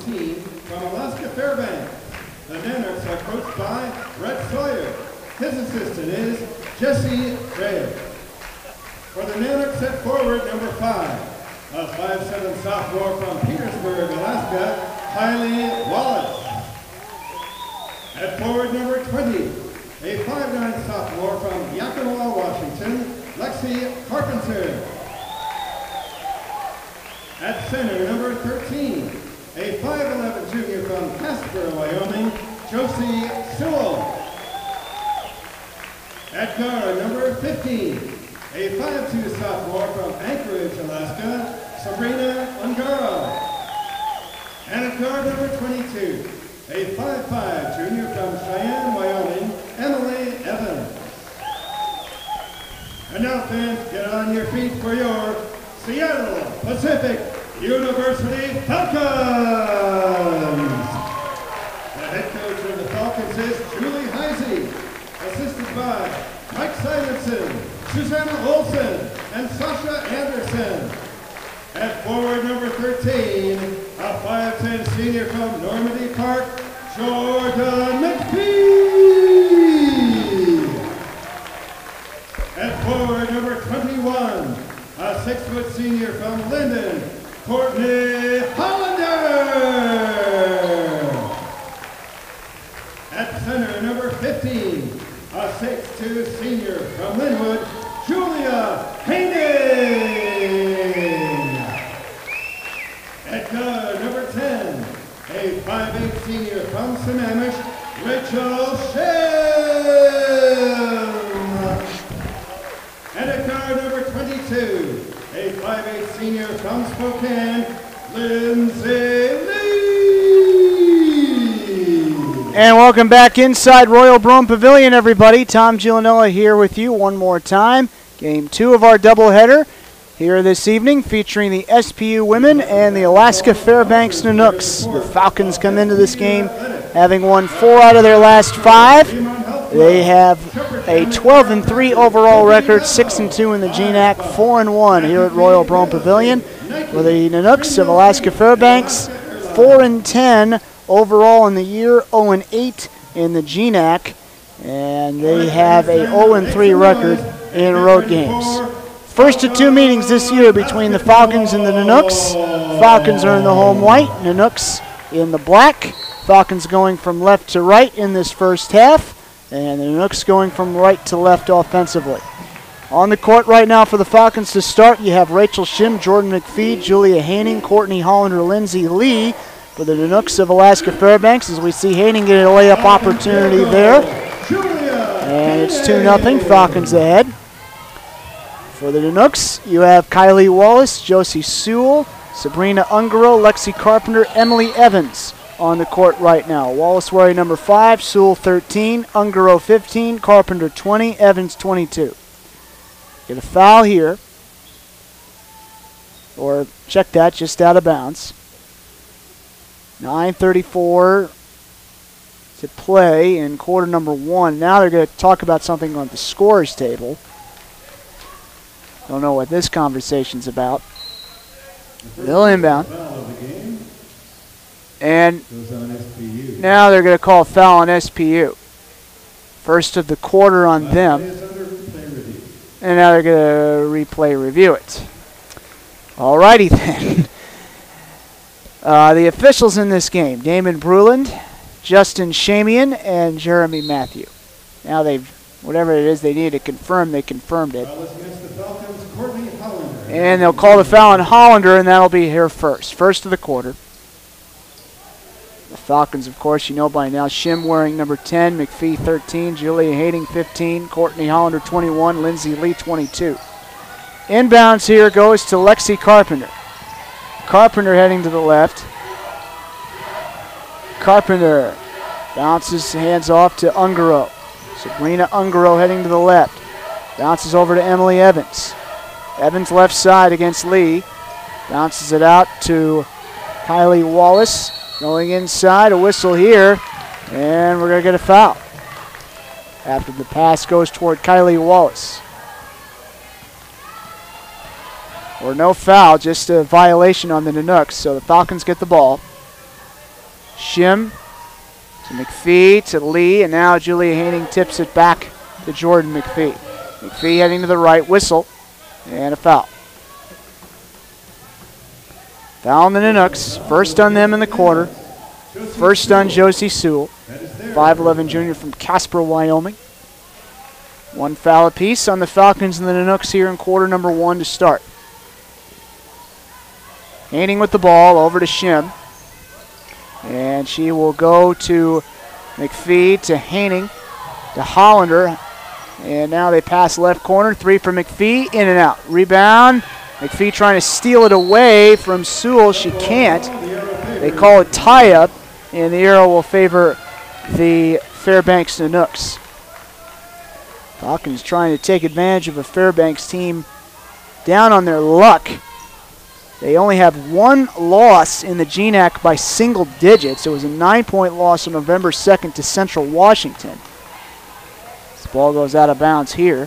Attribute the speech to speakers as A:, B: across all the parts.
A: team from Alaska Fairbanks. The Nanooks are coached by Brett Sawyer. His assistant is Jesse Gray. For the Nanooks at forward, number 5, a 5'7" sophomore from Petersburg, Alaska, Kylie Wallace. At forward, number 20, a 5'9" sophomore from Yakima, Washington, Lexi Carpenter. At center, number 13, a 5'11" junior from Casper, Wyoming, Josie Sewell. At guard, number 15, a 5'2" sophomore from Anchorage, Alaska, Sabrina Ungaro. And at guard, number 22, a 5'5" junior from Cheyenne, Wyoming, Emily Evans. And now, fans, get on your feet for your Seattle Pacific University Falcons. The head coach of the Falcons is Julie Heisey, assisted by Mike Simonson, Susanna Olson, and Sasha Anderson. At forward, number 13, a 5'10" senior from Normandy Park, Jordan McPhee. At forward, number 21, a 6' senior from Linden, Courtney Hollander. At center, number 15, a 6'2" senior from Linwood, Julia Hayden. At guard, number 10, a 5'8" senior from Sammamish, Rachel Shem. And at guard, number 22, a 5'8" senior from Spokane, Lindsay Lee.
B: And welcome back inside Royal Brome Pavilion, everybody. Tom Giulianella here with you one more time. Game 2 of our doubleheader here this evening, featuring the SPU women and the Alaska Fairbanks Nanooks. The Falcons come into this game having won 4 out of their last 5. They have a 12-3 overall record, 6-2 in the GNAC, 4-1 here at Royal Brome Pavilion. For the Nanooks of Alaska Fairbanks, 4-10 overall in the year, 0-8 in the GNAC, and they have a 0-3 record in road games. First of 2 meetings this year between the Falcons and the Nanooks. Falcons are in the home white, Nanooks in the black. Falcons going from left to right in this first half, and the Nanooks going from right to left offensively. On the court right now for the Falcons to start, you have Rachel Shim, Jordan McPhee, Julia Haining, Courtney Hollander, Lindsay Lee. For the Nanooks of Alaska Fairbanks, as we see Haining get a layup opportunity there. And it's 2-0, Falcons ahead. For the Nanooks, you have Kylie Wallace, Josie Sewell, Sabrina Ungaro, Lexi Carpenter, Emily Evans on the court right now. Wallace wearing number 5, Sewell 13, Ungaro 15, Carpenter 20, Evans 22. Get a foul here. Or check that, just out of bounds. 9:34 to play in quarter number 1. Now they're going to talk about something on the scores table. Don't know what this conversation's about. They'll inbound. And now they're going to call a foul on SPU. First of the quarter on them. And now they're going to replay review it. Alrighty then. The officials in this game, Damon Bruland, Justin Shamian, and Jeremy Matthew. Now they've, whatever it is they need to confirm, they confirmed it. And they'll call the foul on Hollander, and that'll be here first. First of the quarter. The Falcons, of course, you know by now. Shim wearing number 10, McPhee 13, Julia Haining 15, Courtney Hollander 21, Lindsay Lee 22. Inbounds here goes to Lexi Carpenter. Carpenter heading to the left. Carpenter bounces, hands off to Ungaro. Sabrina Ungaro heading to the left. Bounces over to Emily Evans. Evans left side against Lee. Bounces it out to Kylie Wallace. Going inside, a whistle here. And we're going to get a foul. After the pass goes toward Kylie Wallace. Or no foul, just a violation on the Nanooks. So the Falcons get the ball. Shim to McPhee to Lee, and now Julia Haining tips it back to Jordan McPhee. McPhee heading to the right, whistle, and a foul. Foul on the Nanooks. First on them in the quarter. First on Josie Sewell, 5'11" junior from Casper, Wyoming. One foul apiece on the Falcons and the Nanooks here in quarter number 1 to start. Haining with the ball over to Shim. And she will go to McPhee to Haining to Hollander. And now they pass left corner. 3 for McPhee, in and out. Rebound. McPhee trying to steal it away from Sewell. She can't. They call it tie-up, and the arrow will favor the Fairbanks Nanooks. Falcons trying to take advantage of a Fairbanks team down on their luck. They only have one loss in the GNAC by single digits. It was a 9-point loss on November 2nd to Central Washington. This ball goes out of bounds here.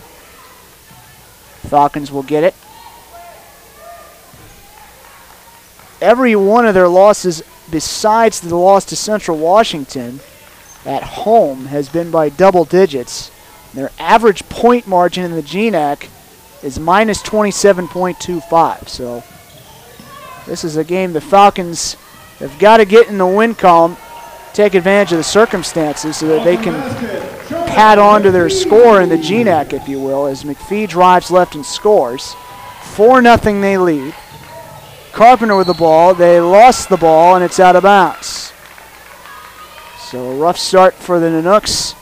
B: Falcons will get it. Every one of their losses besides the loss to Central Washington at home has been by double digits. Their average point margin in the GNAC is minus 27.25. So this is a game the Falcons have got to get in the win column, take advantage of the circumstances so that they can pad on to their score in the GNAC, if you will, as McPhee drives left and scores. 4-0 they lead. Carpenter with the ball. They lost the ball, and it's out of bounds. So a rough start for the Nanooks.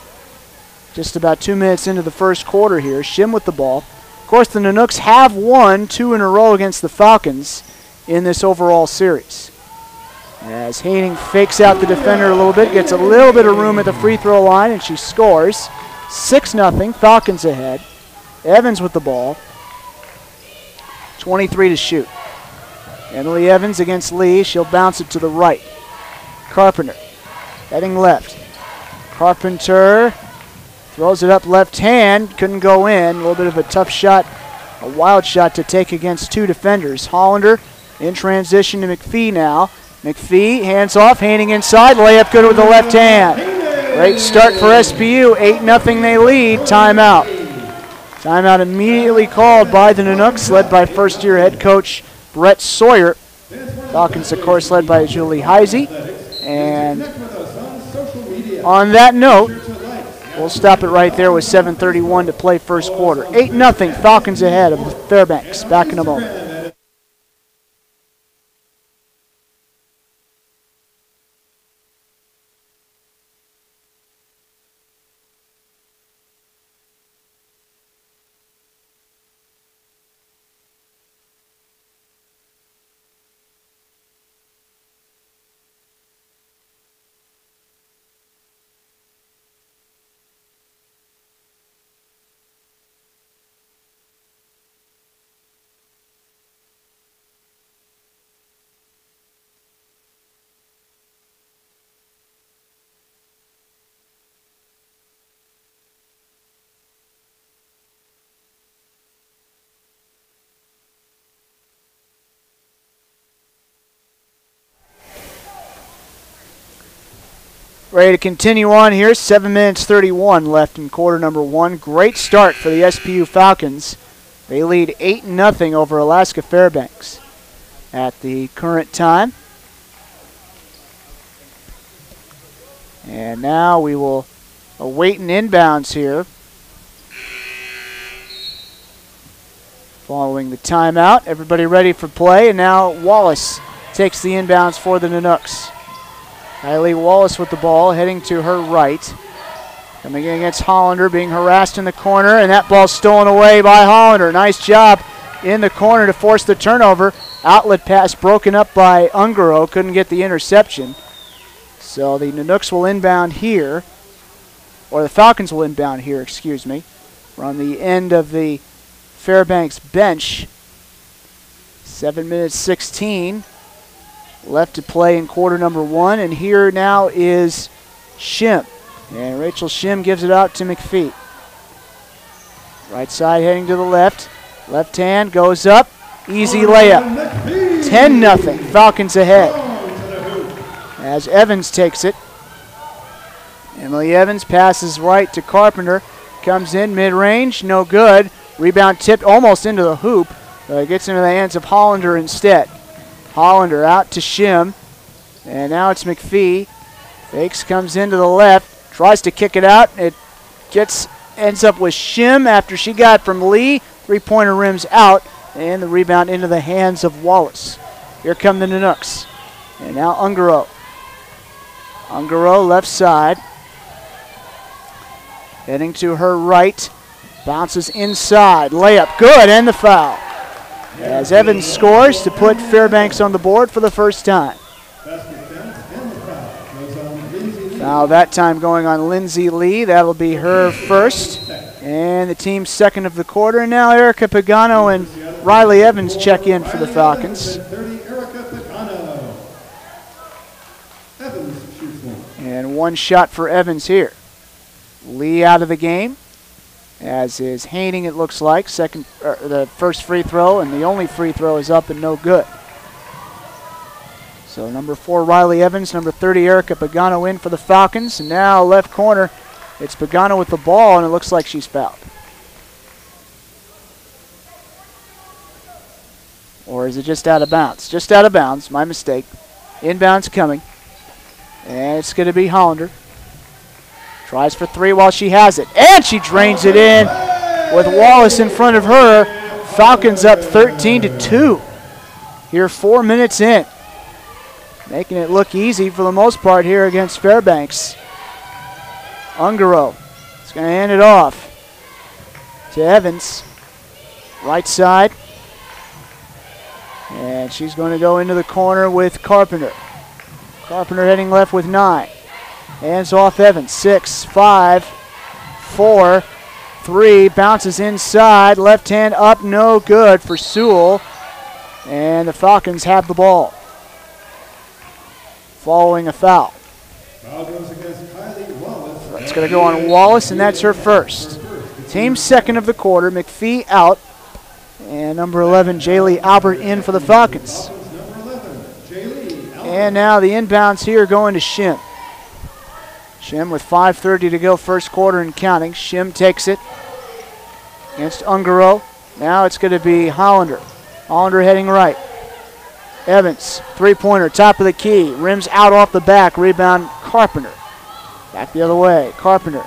B: Just about 2 minutes into the first quarter here. Shim with the ball. Of course, the Nanooks have won 2 in a row against the Falcons in this overall series. As Haining fakes out the defender a little bit, gets a little bit of room at the free throw line, and she scores. 6-0, Falcons ahead. Evans with the ball. 23 to shoot. Emily Evans against Lee. She'll bounce it to the right. Carpenter heading left. Carpenter throws it up left hand. Couldn't go in. A little bit of a tough shot, a wild shot to take against 2 defenders. Hollander in transition to McPhee now. McPhee hands off. Haining inside. Layup good with the left hand. Great start for SPU. 8-0 they lead. Timeout. Timeout immediately called by the Nanooks, led by first-year head coach Brett Sawyer. Falcons, of course, led by Julie Heisey. And on that note, we'll stop it right there with 7:31 to play first quarter. 8-0, Falcons ahead of the Fairbanks. Back in a moment. Ready to continue on here. 7 minutes 31 left in quarter number 1. Great start for the SPU Falcons. They lead 8-0 over Alaska Fairbanks at the current time. And now we will await an inbounds here. Following the timeout, everybody ready for play, and now Wallace takes the inbounds for the Nanooks. Kylie Wallace with the ball, heading to her right. Coming in against Hollander, being harassed in the corner, and that ball stolen away by Hollander. Nice job in the corner to force the turnover. Outlet pass broken up by Ungaro, couldn't get the interception. So the Nanooks will inbound here, or the Falcons will inbound here, excuse me. We're on the end of the Fairbanks bench. 7 minutes 16 left to play in quarter number 1, and here now is Shim. And Rachel Shim gives it out to McPhee. Right side heading to the left. Left hand goes up. Easy layup. 10-0. Falcons ahead. as Evans takes it. Emily Evans passes right to Carpenter. Comes in mid-range, no good. Rebound tipped almost into the hoop. Gets into the hands of Hollander instead. Hollander out to Shim. And now it's McPhee. Fakes, comes into the left. Tries to kick it out. It ends up with Shim after she got from Lee. Three-pointer rims out. And the rebound into the hands of Wallace. Here come the Nanooks. And now Ungaro. Ungaro left side. Heading to her right. Bounces inside. Layup good, and the foul. As Evans scores to put Fairbanks on the board for the first time. Foul that time going on Lindsay Lee. That'll be her first. And the team's second of the quarter. And now Erica Pagano and Riley Evans check in for the Falcons. And one shot for Evans here. Lee out of the game, as is Haining, it looks like. The first free throw, and the only free throw is up and no good. So number 4, Riley Evans, number 30, Erica Pagano in for the Falcons. And now left corner, it's Pagano with the ball, and it looks like she's fouled. Or is it just out of bounds? Just out of bounds, my mistake. Inbounds coming. And it's going to be Hollander. Tries for three while she has it. And she drains it in with Wallace in front of her. Falcons up 13-2. Here 4 minutes in. Making it look easy for the most part here against Fairbanks. Ungaro is going to hand it off to Evans. Right side. And she's going to go into the corner with Carpenter. Carpenter heading left with 9. Hands off Evans. 6, 5, 4, 3. Bounces inside. Left hand up. No good for Sewell. And the Falcons have the ball. Following a foul.
A: Foul goes against Kylie Wallace.
B: It's going to go on Wallace, and that's her first. Team second of the quarter. McPhee out. And number 11, Jaylee Albert in for the Falcons. And now the inbounds here going to Shim. Shim with 5:30 to go, first quarter and counting. Shim takes it against Ungaro. Now it's going to be Hollander. Hollander heading right. Evans, three-pointer, top of the key. Rims out off the back. Rebound, Carpenter. Back the other way. Carpenter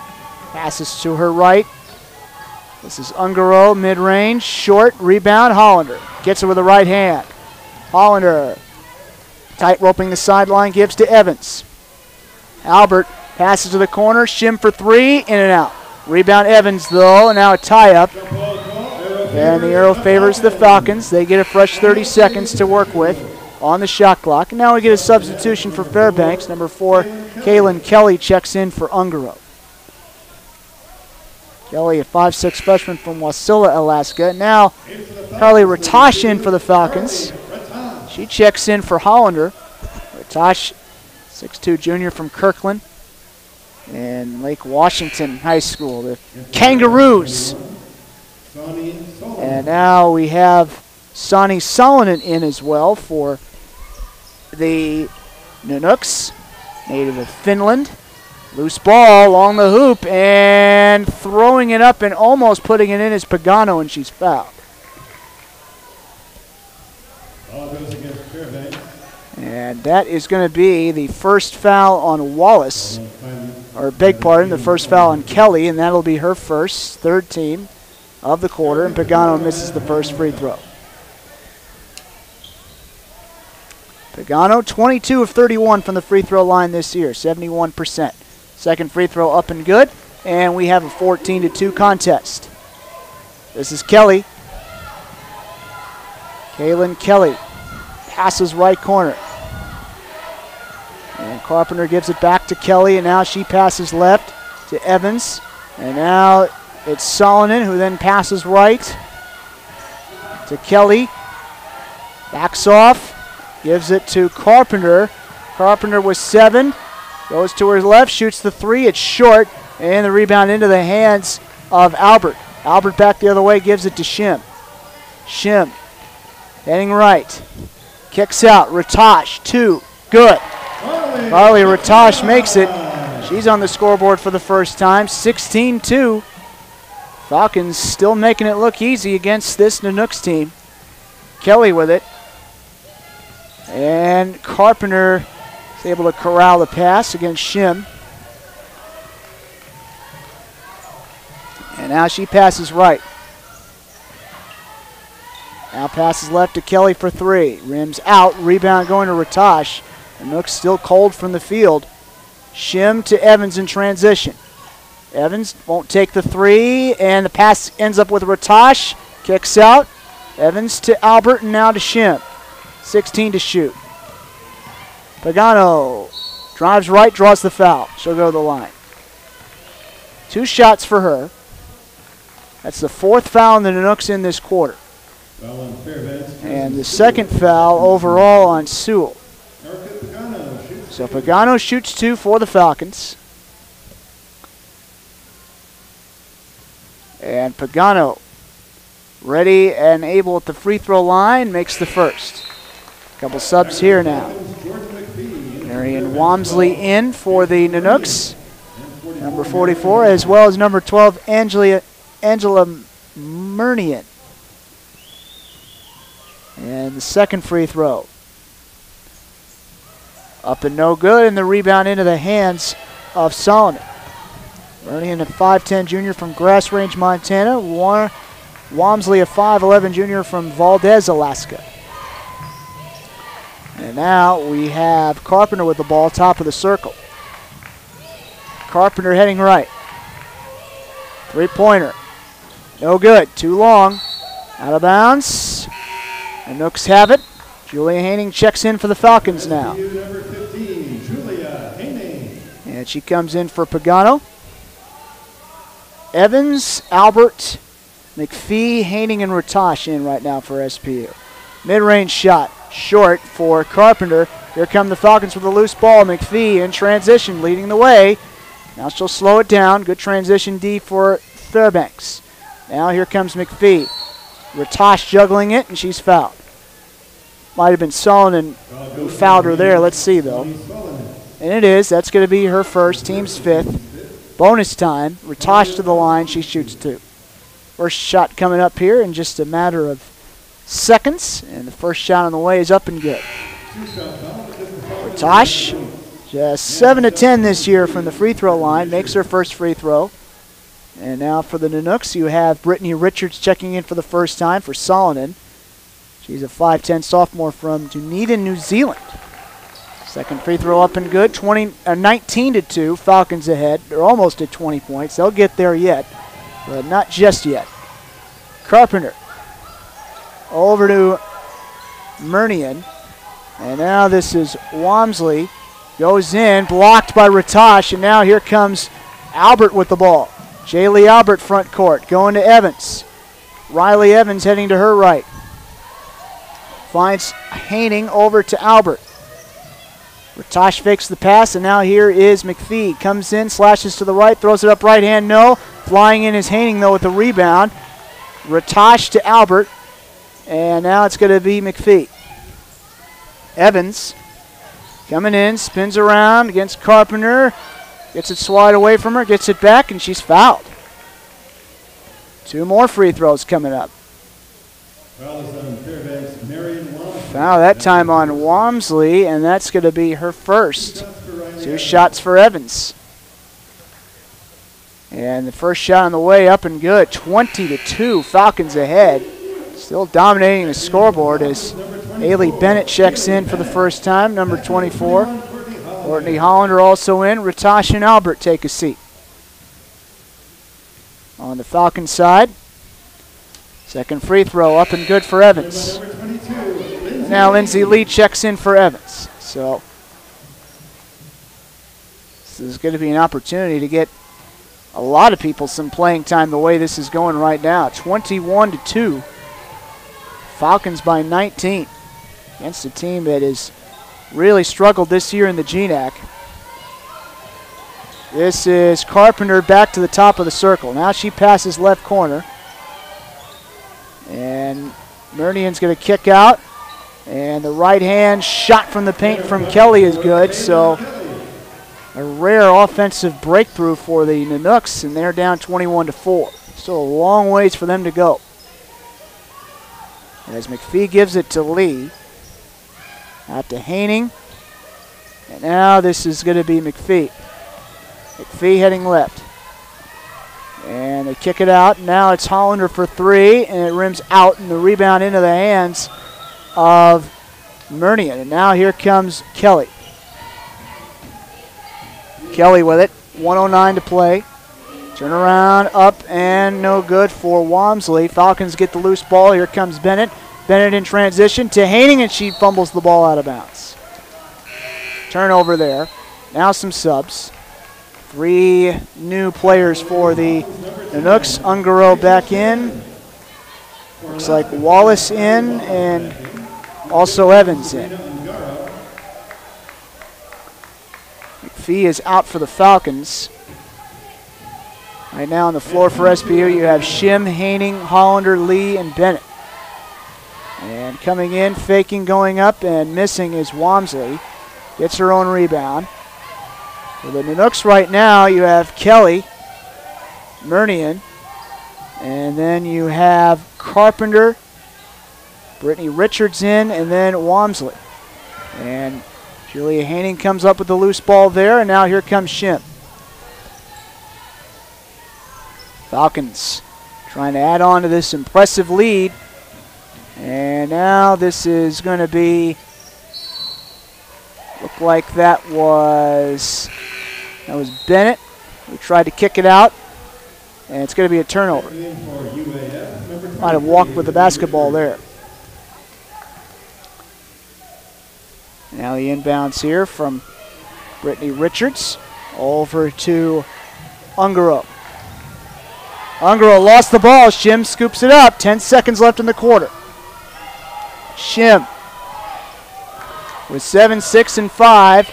B: passes to her right. This is Ungaro, mid-range, short, rebound, Hollander. Gets it with the right hand. Hollander, tight roping the sideline, gives to Evans. Albert passes to the corner, Shim for three, in and out. Rebound Evans, though, and now a tie-up. And the arrow favors the Falcons. They get a fresh 30 seconds to work with on the shot clock. And now we get a substitution for Fairbanks. Number 4, Kaylin Kelly checks in for Ungaro. Kelly, a 5'6" freshman from Wasilla, Alaska. Now Carly Ratash in for the Falcons. She checks in for Hollander. Ratash, 6'2" junior from Kirkland and Lake Washington High School. The Kangaroos. And now we have Sonny Solonen in as well for the Nanooks, native of Finland. Loose ball along the hoop and throwing it up and almost putting it in is Pagano, and she's fouled.
A: Ball goes against Fairbanks.
B: And that is going to be the first foul on Wallace, or beg pardon, the first foul on Kelly, and that'll be her first, third team of the quarter, and Pagano misses the first free throw. Pagano, 22 of 31 from the free throw line this year, 71%. Second free throw up and good, and we have a 14-2 contest. This is Kelly. Kaylin Kelly passes right corner. And Carpenter gives it back to Kelly, and now she passes left to Evans. And now it's Solonen, who then passes right to Kelly. Backs off, gives it to Carpenter. Carpenter with 7. Goes to her left, shoots the three. It's short, and the rebound into the hands of Albert. Albert back the other way, gives it to Shim. Shim heading right. Kicks out. Ratash, 2. Good. Carly Ratash makes it. She's on the scoreboard for the first time, 16-2. Falcons still making it look easy against this Nanooks team. Kelly with it. And Carpenter is able to corral the pass against Shim. And now she passes right. Now passes left to Kelly for three. Rims out, rebound going to Ratash. Nanooks still cold from the field. Shim to Evans in transition. Evans won't take the three, and the pass ends up with Ratash. Kicks out. Evans to Albert, and now to Shim. 16 to shoot. Pagano drives right, draws the foul. She'll go to the line. 2 shots for her. That's the 4th foul in the Nanooks in this quarter. And the 2nd foul overall on Sewell. So Pagano shoots 2 for the Falcons. And Pagano ready and able at the free throw line, makes the first. Couple subs here now. Marion Walmsley in for the Nanooks. Number 44, as well as number 12, Angela Murnian. And the second free throw. Up and no good, and the rebound into the hands of Solomon. Murnian, a 5'10 junior from Grass Range, Montana. Walmsley, a 5'11 junior from Valdez, Alaska. And now we have Carpenter with the ball, top of the circle. Carpenter heading right. Three-pointer. No good. Too long. Out of bounds. And Nooks have it. Julia Haining checks in for the Falcons now.
A: Number 15, Julia Haining.
B: And she comes in for Pagano. Evans, Albert, McPhee, Haining, and Ratash in right now for SPU. Mid-range shot. Short for Carpenter. Here come the Falcons with a loose ball. McPhee in transition, leading the way. Now she'll slow it down. Good transition D for Fairbanks. Now here comes McPhee. Ratash juggling it, and she's fouled. Might have been Solomon who fouled her there. Let's see, though. And it is. That's going to be her first, team's 5th. Bonus time. Ratash to the line. She shoots 2. First shot coming up here in just a matter of seconds. And the first shot on the way is up and good. Ratash, just 7 of 10 this year from the free throw line. Makes her first free throw. And now for the Nanooks, you have Brittany Richards checking in for the first time for Solomon. She's a 5'10 sophomore from Dunedin, New Zealand. Second free throw up and good. 19-2. Falcons ahead. They're almost at 20 points. They'll get there yet, but not just yet. Carpenter over to Murnian. And now this is Walmsley. Goes in, blocked by Ratash, and now here comes Albert with the ball. Jaylee Albert front court, going to Evans. Riley Evans heading to her right. Finds Haining over to Albert. Ratash fakes the pass, and now here is McPhee. Comes in, slashes to the right, throws it up right hand, no. Flying in is Haining, though, with the rebound. Ratash to Albert, and now it's going to be McPhee. Evans coming in, spins around against Carpenter. Gets it swatted away from her, gets it back, and she's fouled. 2 more free throws coming up. Foul that time on Walmsley, and that's going to be her first. 2 shots for Evans. And the first shot on the way up and good. 20-2, Falcons ahead. Still dominating the scoreboard as Ailey Bennett checks in for the first time, number 24. Courtney Hollander also in. Ratash and Albert take a seat. On the Falcons side, second free throw up and good for Evans. Now Lindsay Lee checks in for Evans. So this is going to be an opportunity to get a lot of people some playing time the way this is going right now. 21-2. Falcons by 19 against a team that has really struggled this year in the GNAC. This is Carpenter back to the top of the circle. Now she passes left corner. And Murnian's going to kick out. And the right hand shot from the paint from Kelly is good, so a rare offensive breakthrough for the Nanooks, and they're down 21-4. Still a long ways for them to go. As McPhee gives it to Lee. Out to Haining. And now this is going to be McPhee. McPhee heading left. And they kick it out. Now it's Hollander for three, and it rims out, and the rebound into the hands of Murnian. And now here comes Kelly. Kelly with it. 1:09 to play. Turn around, up, and no good for Walmsley. Falcons get the loose ball. Here comes Bennett. Bennett in transition to Haining, and she fumbles the ball out of bounds. Turnover there. Now some subs. 3 new players for the Nanooks. Ungaro back in. Looks like Wallace in, and also Evans in. McPhee is out for the Falcons. Right now on the floor for SPU, you have Shim, Haining, Hollander, Lee, and Bennett. And coming in, faking, going up, and missing is Walmsley. Gets her own rebound. For the Nanooks right now, you have Kelly, Murnian, and then you have Carpenter, Brittany Richards in, and then Walmsley. And Julia Haining comes up with the loose ball there, and now here comes Shim. Falcons trying to add on to this impressive lead. And now this is going to be, looked like that was Bennett who tried to kick it out. And it's going to be a turnover. Might have walked with the basketball there. Now the inbounds here from Brittany Richards over to Ungaro. Ungaro lost the ball. Shim scoops it up. 10 seconds left in the quarter. Shim with 7, 6, and 5.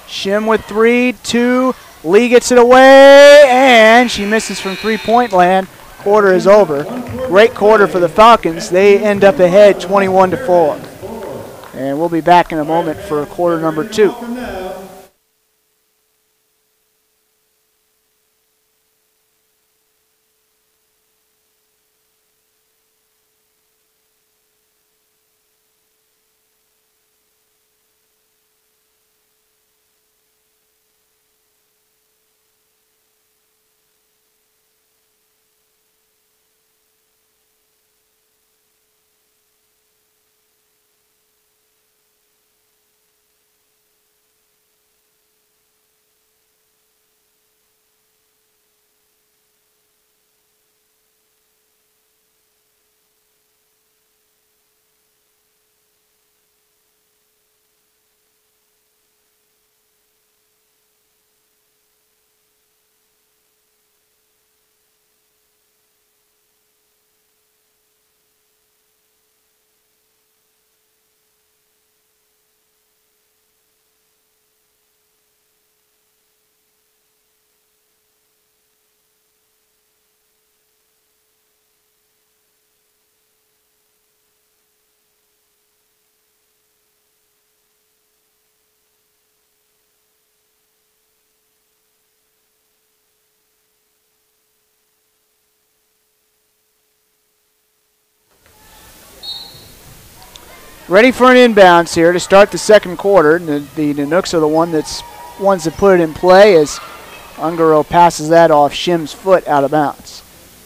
B: Shim with 3, 2. Lee gets it away, and she misses from three-point land. Quarter is over. Great quarter for the Falcons. They end up ahead 21-4. And we'll be back in a moment for quarter number 2. Ready for an inbounds here to start the second quarter. The Nanooks are the ones that put it in play as Ungaro passes that off Shim's foot out of bounds.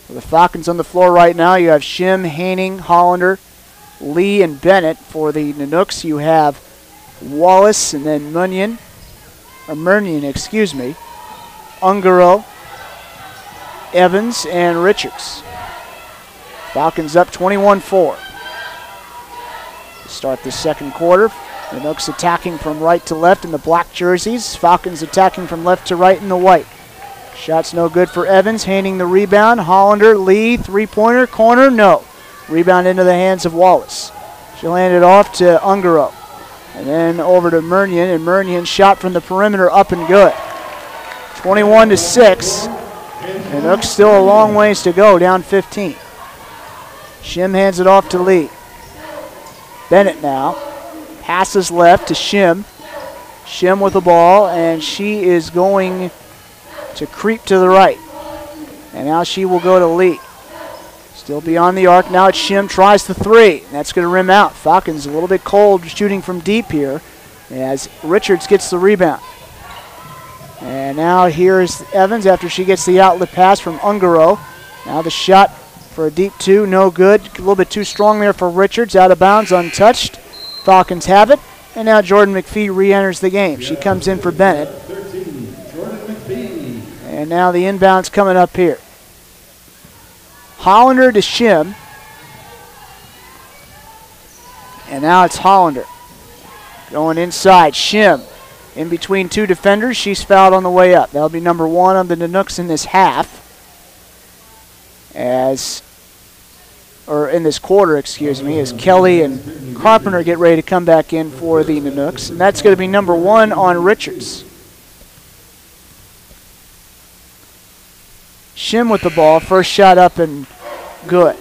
B: For the Falcons on the floor right now, you have Shim, Haining, Hollander, Lee, and Bennett. For the Nanooks, you have Wallace and then Murnian, Ungaro, Evans, and Richards. Falcons up 21-4. Start the second quarter. The Nanooks attacking from right to left in the black jerseys. Falcons attacking from left to right in the white. Shots no good for Evans. Handing the rebound. Hollander, Lee, three-pointer, corner, no. Rebound into the hands of Wallace. She'll hand it off to Ungaro. And then over to Murnian, and Murnian shot from the perimeter up and good. 21-6. Nanooks still a long ways to go, down 15. Shim hands it off to Lee. Bennett now. Passes left to Shim. Shim with the ball, and she is going to creep to the right. And now she will go to Lee. Still beyond the arc. Now it's Shim, tries the three. And that's going to rim out. Falcons a little bit cold shooting from deep here as Richards gets the rebound. And now here's Evans after she gets the outlet pass from Ungaro. Now the shot for a deep two, no good. A little bit too strong there for Richards. Out of bounds, untouched. Falcons have it. And now Jordan McPhee re-enters the game. She comes in for Bennett. And now the inbound's coming up here. Hollander to Shim. And now it's Hollander. Going inside. Shim in between two defenders. She's fouled on the way up. That'll be number 1 on the Nanooks in this half. In this quarter, excuse me, as Kelly and Carpenter get ready to come back in for the Nanooks. And that's going to be number 1 on Richards. Shim with the ball. First shot up and good.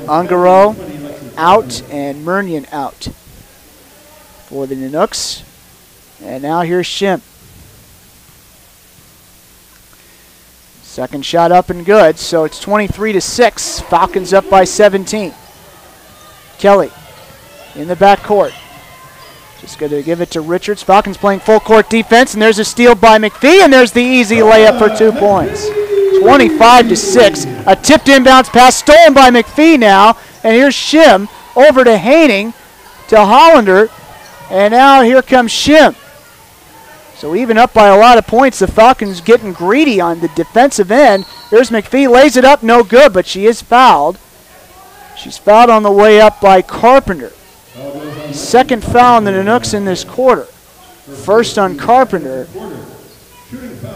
B: Ungaro out and Murnion out for the Nanooks. And now here's Shim. Second shot up and good, so it's 23-6. Falcons up by 17. Kelly in the backcourt. Just going to give it to Richards. Falcons playing full court defense, and there's a steal by McPhee, and there's the easy layup for 2 points. 25-6. A tipped inbounds pass stolen by McPhee now, and here's Shim over to Haining to Hollander, and now here comes Shim. So even up by a lot of points, the Falcons getting greedy on the defensive end. There's McPhee, lays it up, no good, but she is fouled. She's fouled on the way up by Carpenter. Second foul on the Nanooks in this quarter. First on Carpenter.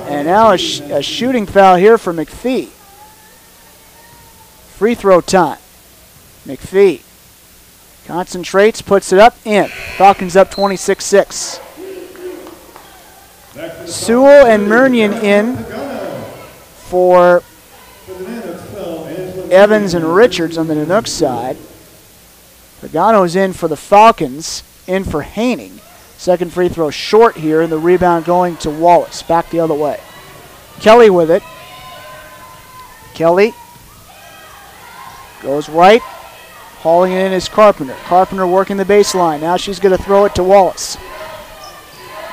B: And now a shooting foul here for McPhee. Free throw time. McPhee concentrates, puts it up, in. Falcons up 26-6. Sewell and Murnion in for Evans and Richards on the Nanooks side. Pagano's in for the Falcons, in for Haining. Second free throw short here, and the rebound going to Wallace. Back the other way. Kelly with it. Kelly goes right. Hauling it in is Carpenter. Carpenter working the baseline. Now she's going to throw it to Wallace.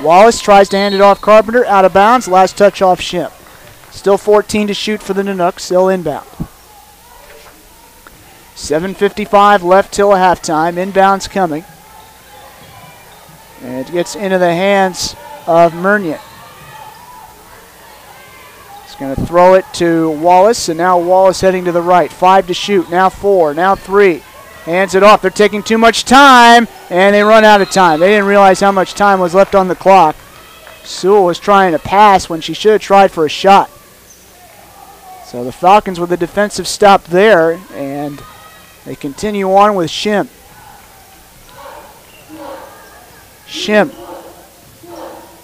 B: Wallace tries to hand it off Carpenter, out of bounds, last touch off Shim. Still 14 to shoot for the Nanooks, still inbound. 7:55 left till halftime, inbounds coming. And it gets into the hands of Murnion. He's going to throw it to Wallace, and now Wallace heading to the right. 5 to shoot, now 4, now 3. Hands it off. They're taking too much time, and they run out of time. They didn't realize how much time was left on the clock. Sewell was trying to pass when she should have tried for a shot. So the Falcons with a defensive stop there, and they continue on with Shim. Shim,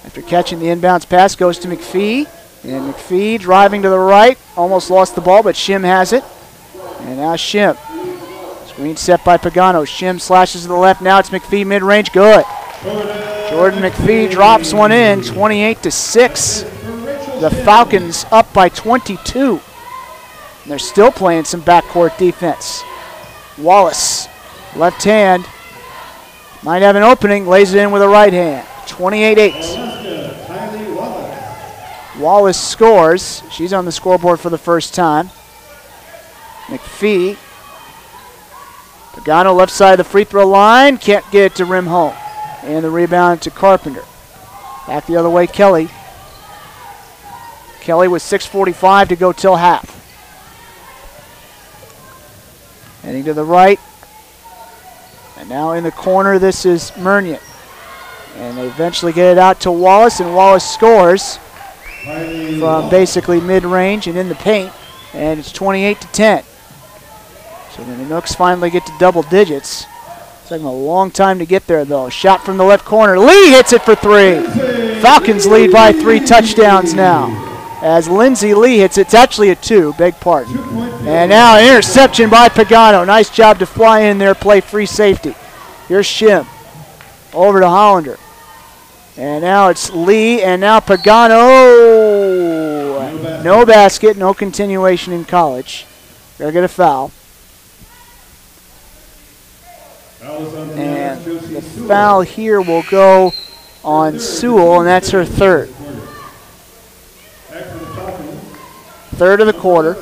B: after catching the inbounds pass, goes to McPhee. And McPhee driving to the right. Almost lost the ball, but Shim has it. And now Shim. Screen set by Pagano. Shim slashes to the left. Now it's McPhee mid-range. Good. Jordan McPhee drops one in. 28-6. The Falcons up by 22. And they're still playing some backcourt defense. Wallace, left hand. Might have an opening. Lays it in with a right hand. 28-8. Wallace scores. She's on the scoreboard for the first time. McPhee. Pagano left side of the free throw line. Can't get it to rim home. And the rebound to Carpenter. Back the other way, Kelly. Kelly with 6:45 to go till half. Heading to the right. And now in the corner, this is Murnion. And they eventually get it out to Wallace, and Wallace scores from basically mid-range and in the paint. And it's 28-10. So the Nanooks finally get to double digits. It's taking a long time to get there, though. Shot from the left corner. Lee hits it for 3. Falcons lead by 3 touchdowns now. As Lindsay Lee hits it. It's actually a 2, beg pardon. And now an interception by Pagano. Nice job to fly in there, play free safety. Here's Shim. Over to Hollander. And now it's Lee, and now Pagano. No basket, no continuation in college. They'll get a foul. And the foul here will go on Sewell, and that's her third. Third of the quarter.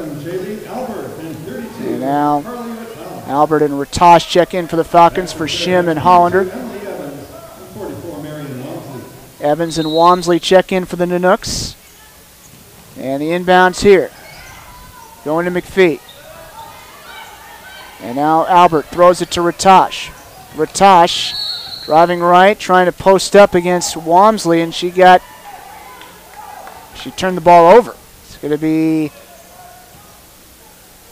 B: And now Albert and Ratash check in for the Falcons for Shim and Hollander. Evans and Walmsley check in for the Nanooks. And the inbounds here. Going to McPhee. And now Albert throws it to Ratash. Ratash driving right, trying to post up against Walmsley, and she turned the ball over. It's going to be,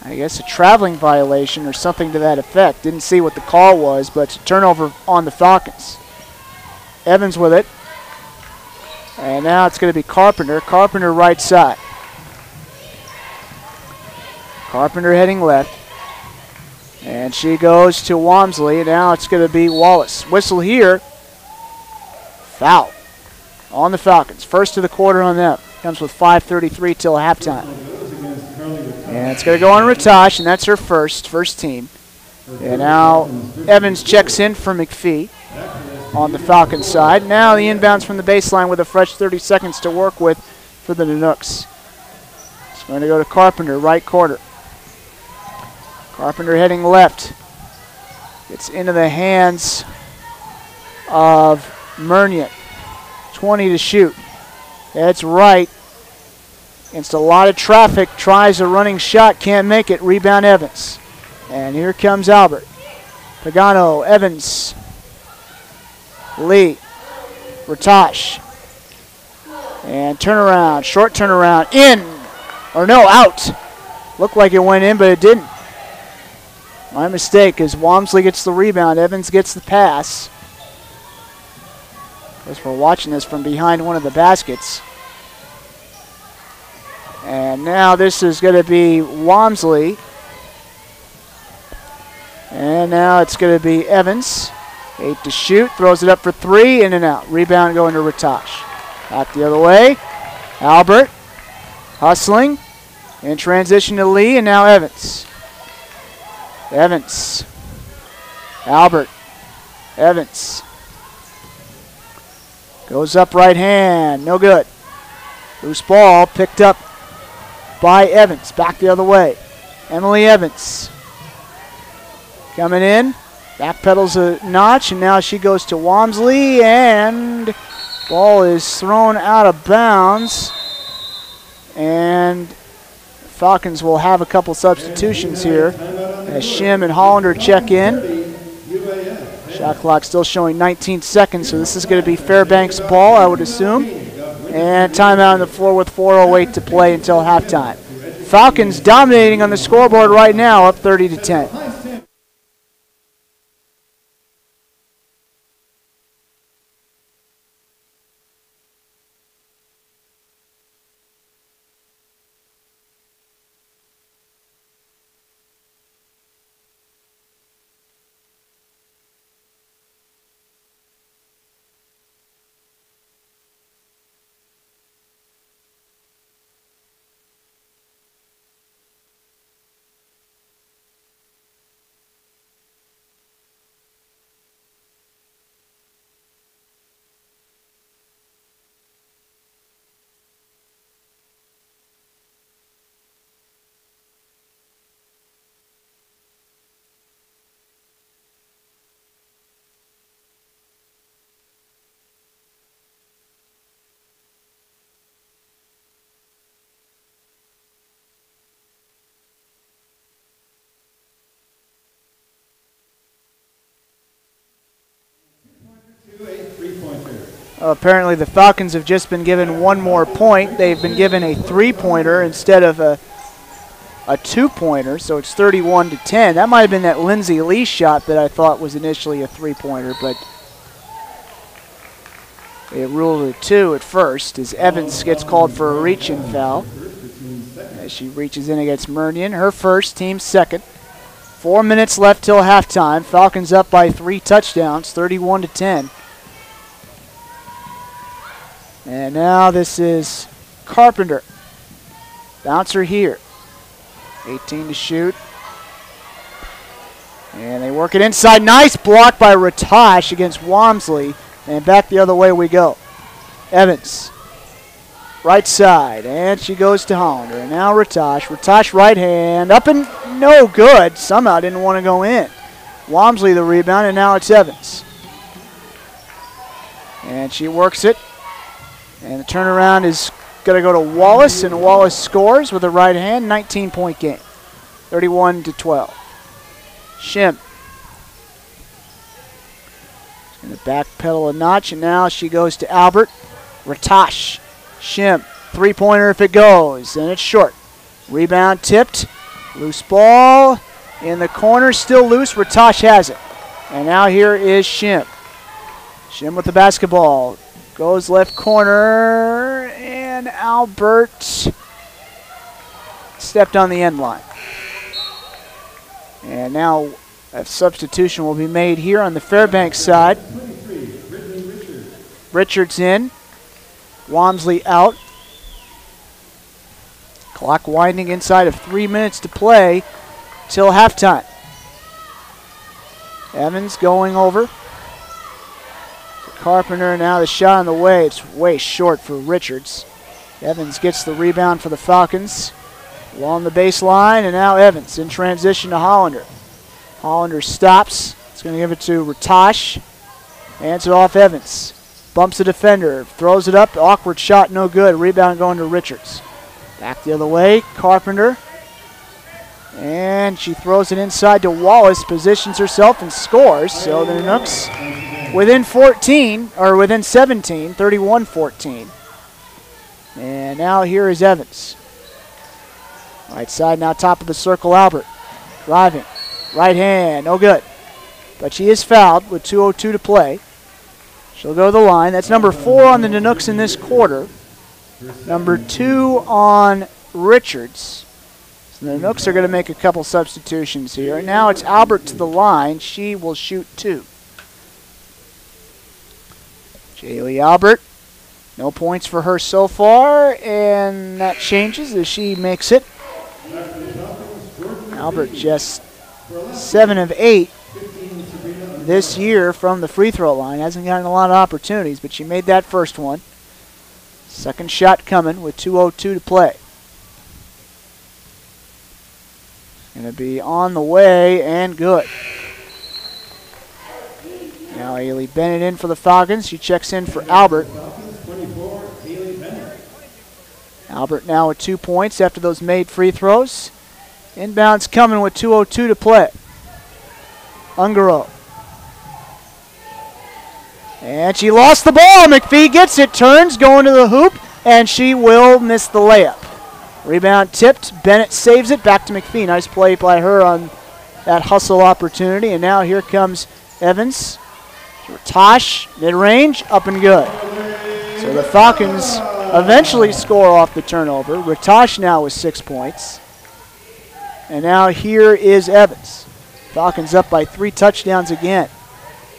B: I guess, a traveling violation or something to that effect. Didn't see what the call was, but it's a turnover on the Falcons. Evans with it. And now it's going to be Carpenter. Carpenter right side. Carpenter heading left. And she goes to Walmsley. And now it's going to be Wallace. Whistle here. Foul on the Falcons. First of the quarter on them. Comes with 5:33 till halftime. And it's going to go on Ratash, and that's her first team. And now Evans checks in for McPhee on the Falcons side. Now the inbounds from the baseline with a fresh 30 seconds to work with for the Nanooks. It's going to go to Carpenter, right quarter. Carpenter heading left. It's into the hands of Murnion. 20 to shoot. That's right. Against a lot of traffic, tries a running shot, can't make it. Rebound Evans. And here comes Albert. Pagano, Evans, Lee, Ratash. And turnaround, short turnaround, in. Or no, out. Looked like it went in, but it didn't. My mistake, as Walmsley gets the rebound, Evans gets the pass. Of course, we're watching this from behind one of the baskets. And now this is going to be Walmsley. And now it's going to be Evans. 8 to shoot, throws it up for 3, in and out. Rebound going to Ratash. Back the other way. Albert hustling. In transition to Lee, and now Evans. Evans. Albert. Evans. Goes up right hand. No good. Loose ball picked up by Evans. Back the other way. Emily Evans. Coming in. Backpedals a notch, and now she goes to Walmsley, and ball is thrown out of bounds. And Falcons will have a couple substitutions here as Shim and Hollander check in. Shot clock still showing 19 seconds, so this is going to be Fairbanks ball, I would assume. And timeout on the floor with 4:08 to play until halftime. Falcons dominating on the scoreboard right now, up 30 to 10. Apparently the Falcons have just been given one more point. They've been given a three-pointer instead of a two-pointer, so it's 31 to 10. That might have been that Lindsay Lee shot that I thought was initially a three-pointer, but they ruled it two at first as Evans gets called for a reach-in foul. as she reaches in against Murnion. Her first, team second. 4 minutes left till halftime. Falcons up by 3 touchdowns, 31-10. And now this is Carpenter. Bouncer here. 18 to shoot. And they work it inside. Nice block by Ratosh against Walmsley. And back the other way we go. Evans. Right side. And she goes to Hollander. And now Ratosh. Ratosh right hand. Up and no good. Somehow didn't want to go in. Walmsley the rebound. And now it's Evans. And she works it. And the turnaround is going to go to Wallace. And Wallace scores with a right hand. 19-point game. 31-12. Shim. She's going to backpedal a notch, and now she goes to Albert. Ratosh. Shim. Three-pointer if it goes, and it's short. Rebound tipped. Loose ball in the corner, still loose. Ratosh has it. And now here is Shim. Shim with the basketball. Goes left corner, and Albert stepped on the end line. And now a substitution will be made here on the Fairbanks side. Richards in. Walmsley out. Clock winding inside of 3 minutes to play till halftime. Evans going over. Carpenter, now the shot on the way. It's way short for Richards. Evans gets the rebound for the Falcons. Along the baseline, and now Evans in transition to Hollander. Hollander stops. It's going to give it to Ratosh. Hands it off Evans. Bumps the defender. Throws it up. Awkward shot, no good. Rebound going to Richards. Back the other way. Carpenter. And she throws it inside to Wallace. Positions herself and scores. So the Nooks within 14, or within 17, 31-14. And now here is Evans. Right side now, top of the circle, Albert. Driving. Right hand, no good. But she is fouled with 2:02 to play. She'll go to the line. That's number 4 on the Nanooks in this quarter. Number 2 on Richards. So the Nanooks are going to make a couple substitutions here. Now it's Albert to the line. She will shoot 2. Jaylee Albert. No points for her so far, and that changes as she makes it. Albert just 7 of 8 this year from the free throw line. Hasn't gotten a lot of opportunities, but she made that first one. Second shot coming with 2:02 to play. Going to be on the way and good. Now Ailey Bennett in for the Falcons. She checks in for Albert. Albert now with 2 points after those made free throws. Inbounds coming with 2:02 to play. Ungaro. And she lost the ball. McPhee gets it, turns, going to the hoop, and she will miss the layup. Rebound tipped. Bennett saves it. Back to McPhee. Nice play by her on that hustle opportunity. And now here comes Evans. Ratosh, mid-range, up and good. So the Falcons eventually score off the turnover. Ratosh now with 6 points. And now here is Evans. Falcons up by 3 touchdowns again.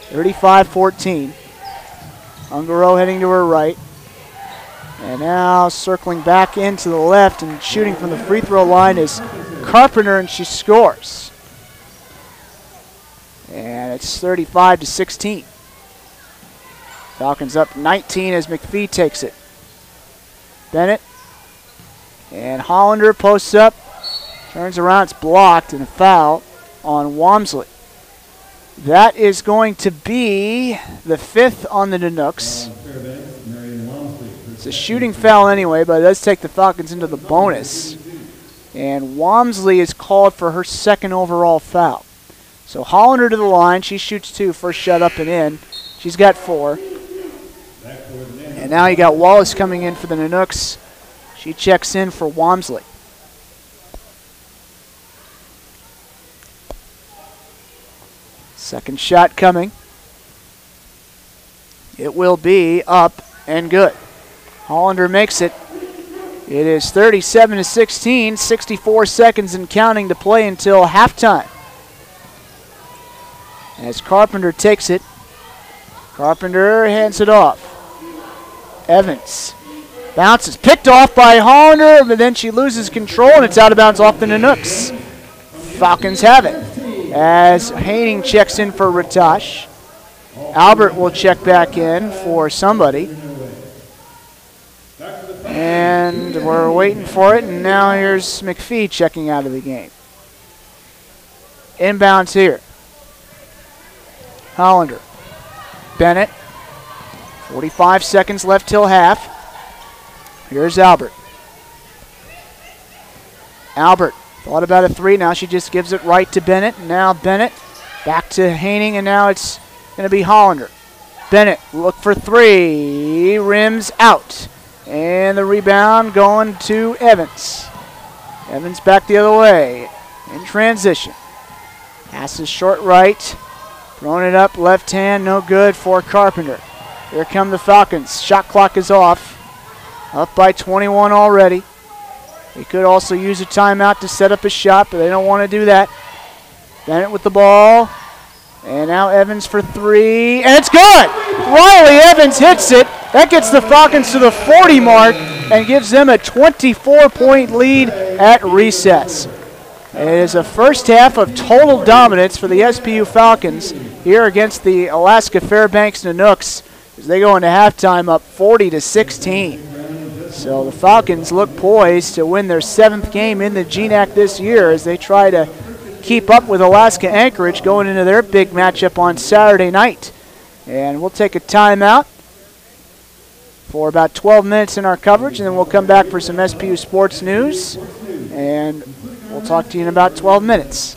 B: 35-14. Ungaro heading to her right. And now circling back into the left and shooting from the free throw line is Carpenter, and she scores. And it's 35-16. Falcons up 19 as McPhee takes it. Bennett. And Hollander posts up. Turns around, it's blocked, and a foul on Walmsley. That is going to be the 5th on the Nanooks. It's a shooting foul anyway, but it does take the Falcons into the bonus. And Walmsley is called for her 2nd overall foul. So Hollander to the line. She shoots 2. First shot up and in. She's got 4. And now you got Wallace coming in for the Nanooks. She checks in for Walmsley. Second shot coming. It will be up and good. Hollander makes it. It is 37-16, 64 seconds and counting to play until halftime. As Carpenter takes it, Carpenter hands it off. Evans bounces, picked off by Hollander, but then she loses control and it's out of bounds off the Nanooks. Falcons have it as Haining checks in for Ratash. Albert will check back in for somebody. And we're waiting for it, and now here's McPhee checking out of the game. Inbounds here. Hollander. Bennett. 45 seconds left till half. Here's Albert. Albert thought about a three. Now she just gives it right to Bennett. Now Bennett back to Haining, and now it's going to be Hollander. Bennett look for three. Rims out. And the rebound going to Evans. Evans back the other way in transition. Passes short right. Throwing it up left hand. No good for Carpenter. Here come the Falcons. Shot clock is off. Up by 21 already. They could also use a timeout to set up a shot, but they don't want to do that. Bennett with the ball. And now Evans for three. And it's good! Riley Evans hits it. That gets the Falcons to the 40 mark and gives them a 24-point lead at recess. It is a first half of total dominance for the SPU Falcons here against the Alaska Fairbanks Nanooks as they go into halftime up 40-16. So the Falcons look poised to win their 7th game in the GNAC this year as they try to keep up with Alaska Anchorage going into their big matchup on Saturday night. And we'll take a timeout for about 12 minutes in our coverage, and then we'll come back for some SPU sports news, and we'll talk to you in about 12 minutes.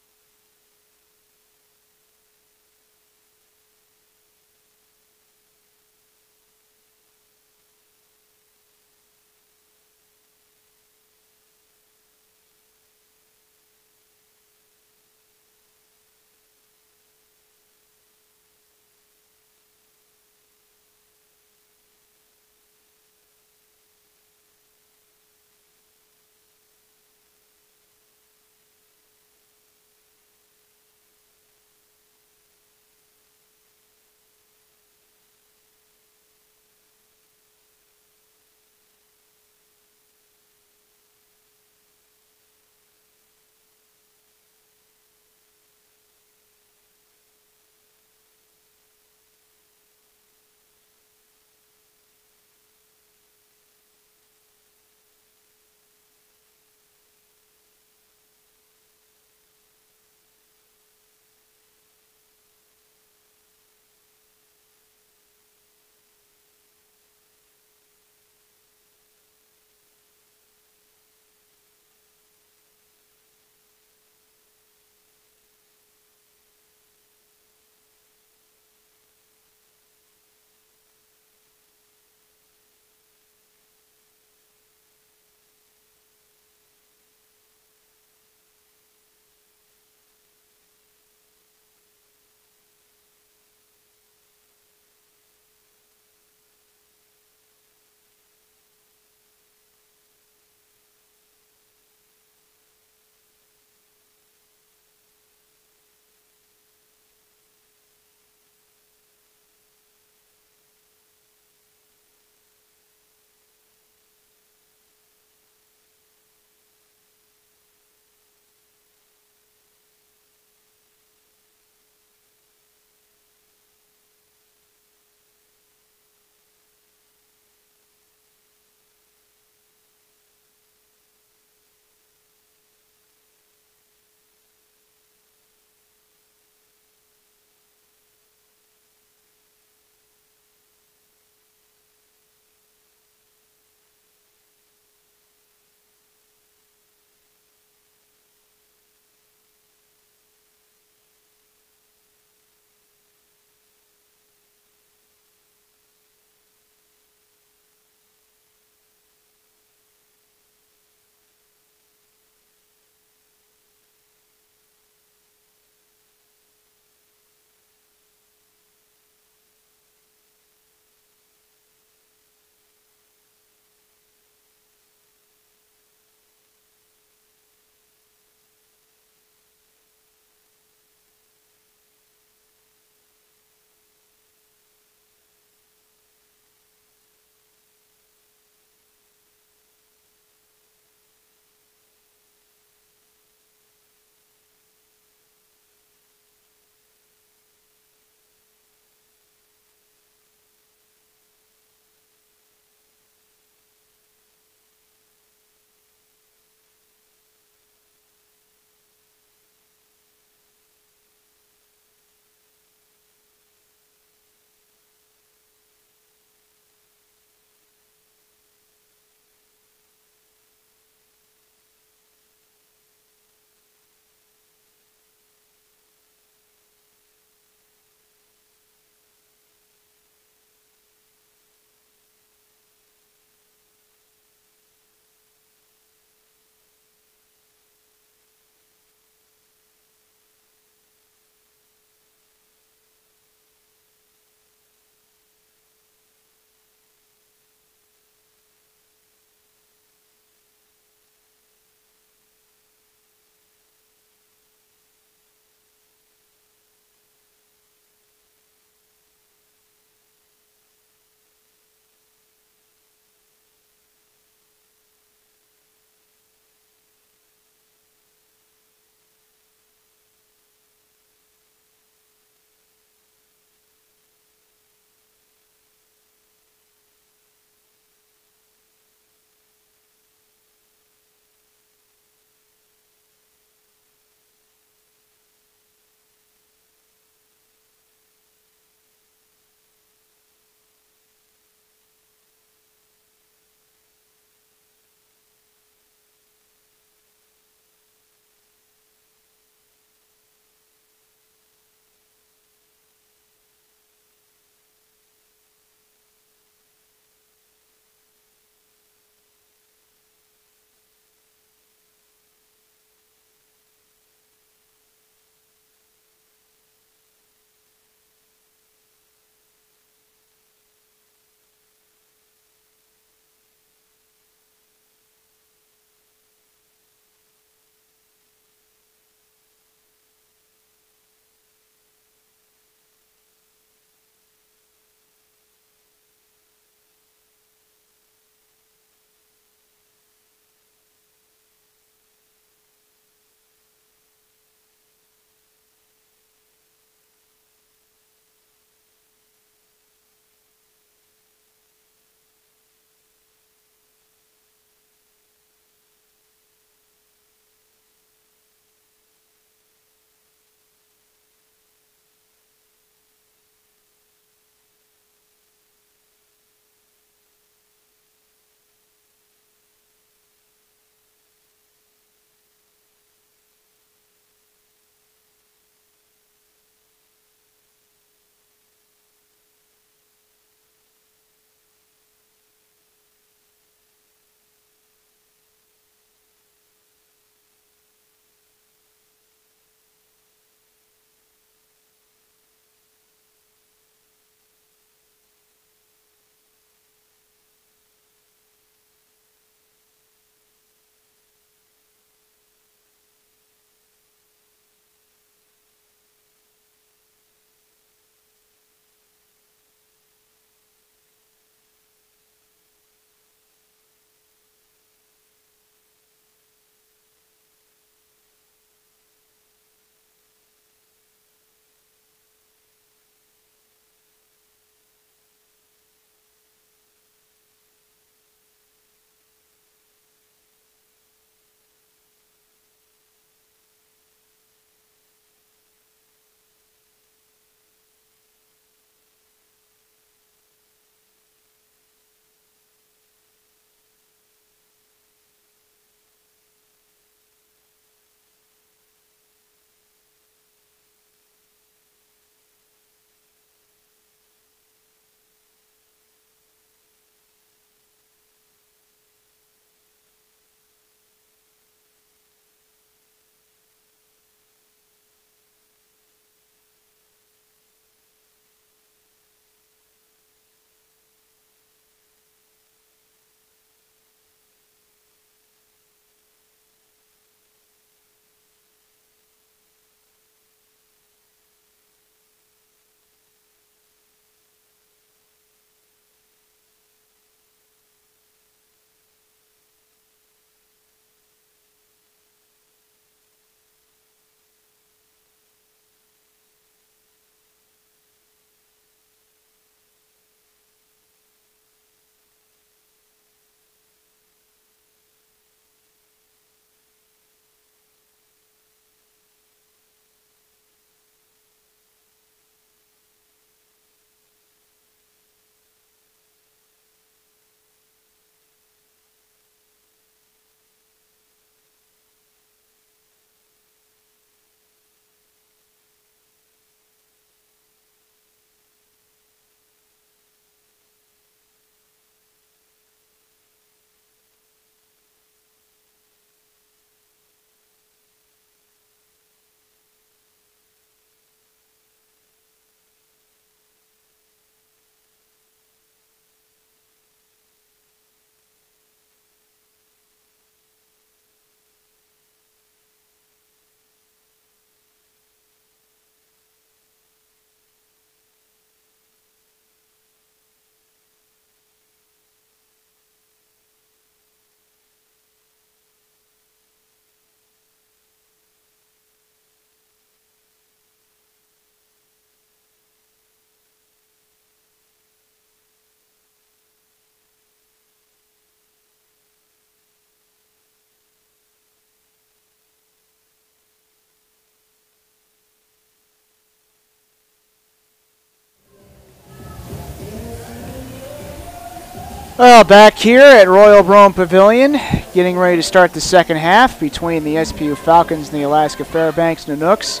B: Well, back here at Royal Brome Pavilion, getting ready to start the second half between the SPU Falcons and the Alaska Fairbanks Nanooks.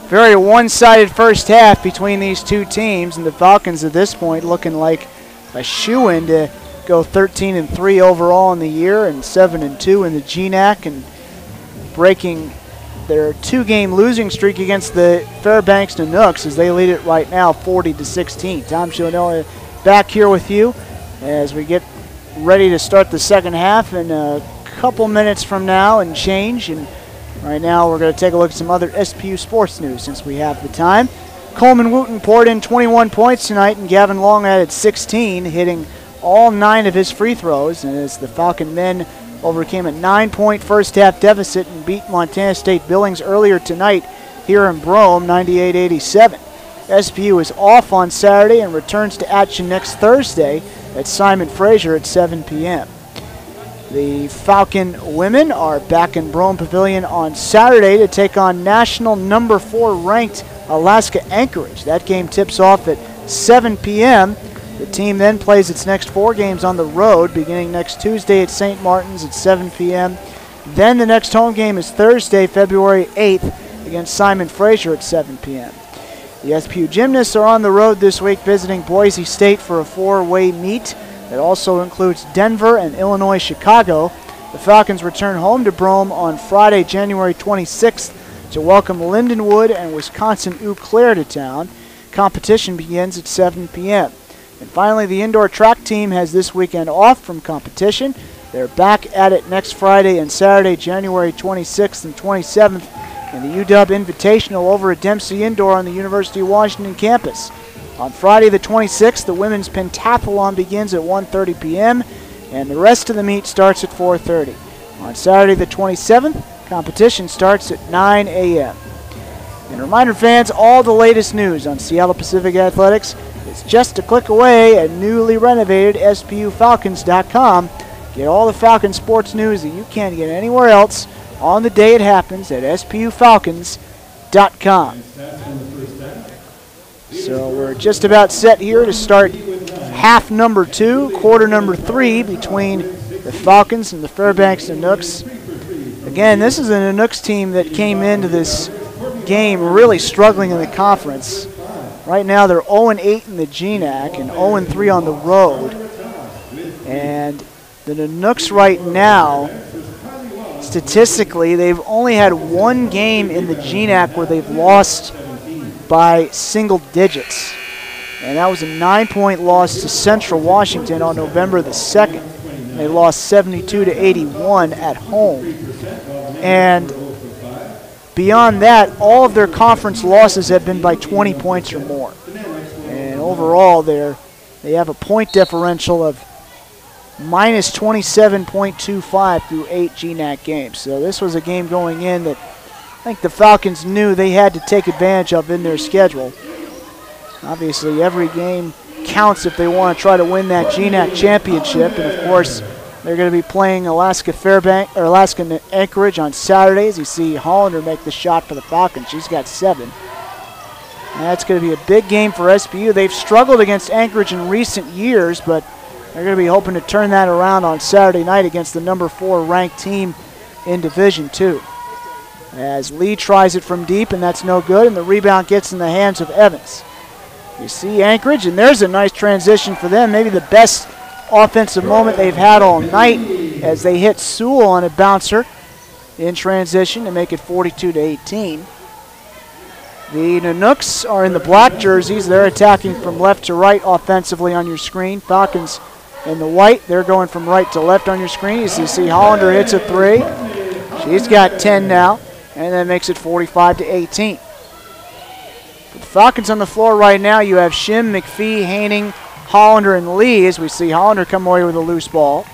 B: Very one-sided first half between these two teams, and the Falcons at this point looking like a shoo-in to go 13-3 overall in the year and 7-2 in the GNAC, and breaking their two-game losing streak against the Fairbanks Nanooks as they lead it right now 40-16. Tom Giuliano back here with you as we get ready to start the second half in a couple minutes from now and change. And right now we're going to take a look at some other SPU sports news since we have the time. Coleman Wooten poured in 21 points tonight, and Gavin Long added 16, hitting all 9 of his free throws, and as the Falcon men overcame a 9-point first-half deficit and beat Montana State Billings earlier tonight here in Brome, 98-87. SPU is off on Saturday and returns to action next Thursday at Simon Fraser at 7 p.m. The Falcon women are back in Brome Pavilion on Saturday to take on national number 4 ranked Alaska Anchorage. That game tips off at 7 p.m. The team then plays its next 4 games on the road, beginning next Tuesday at St. Martin's at 7 p.m. Then the next home game is Thursday, February 8th against Simon Fraser at 7 p.m. The SPU gymnasts are on the road this week visiting Boise State for a 4-way meet that also includes Denver and Illinois Chicago. The Falcons return home to Brome on Friday, January 26th to welcome Lindenwood and Wisconsin Eau Claire to town. Competition begins at 7 p.m. And finally, the indoor track team has this weekend off from competition. They're back at it next Friday and Saturday, January 26th and 27th, in the UW Invitational over at Dempsey Indoor on the University of Washington campus. On Friday the 26th, the women's pentathlon begins at 1:30 p.m., and the rest of the meet starts at 4:30. On Saturday the 27th, competition starts at 9 a.m. And reminder fans, all the latest news on Seattle Pacific Athletics is just a click away at newly renovated SPUFalcons.com. Get all the Falcon sports news that you can't get anywhere else on the day it happens at SPUFalcons.com. So we're just about set here to start half number 2, quarter number 3 between the Falcons and the Fairbanks Nanooks. Again, this is a Nanooks team that came into this game really struggling in the conference. Right now they're 0-8 in the GNAC and 0-3 on the road. And the Nanooks right now, statistically, they've only had 1 game in the GNAC where they've lost by single digits. And that was a 9-point loss to Central Washington on November the 2nd. They lost 72-81 at home. And beyond that, all of their conference losses have been by 20 points or more. And overall, they have a point differential of minus 27.25 through 8 GNAC games. So this was a game going in that I think the Falcons knew they had to take advantage of in their schedule. Obviously, every game counts if they want to try to win that GNAC championship. And of course, they're going to be playing Alaska Fairbanks or Alaska Anchorage on Saturdays. You see Hollander make the shot for the Falcons. She's got 7. And that's going to be a big game for SPU. They've struggled against Anchorage in recent years, but they're going to be hoping to turn that around on Saturday night against the number 4 ranked team in Division II. As Lee tries it from deep, and that's no good, and the rebound gets in the hands of Evans. You see Anchorage, and there's a nice transition for them, maybe the best offensive moment they've had all night as they hit Sewell on a bouncer in transition to make it 42-18. The Nanooks are in the black jerseys. They're attacking from left to right offensively on your screen. Falcons in the white, they're going from right to left on your screen. As you see, Hollander hits a 3. She's got 10 now, and that makes it 45-18. For the Falcons on the floor right now, you have Shim, McPhee, Haining, Hollander, and Lee, as we see Hollander come away with a loose ball.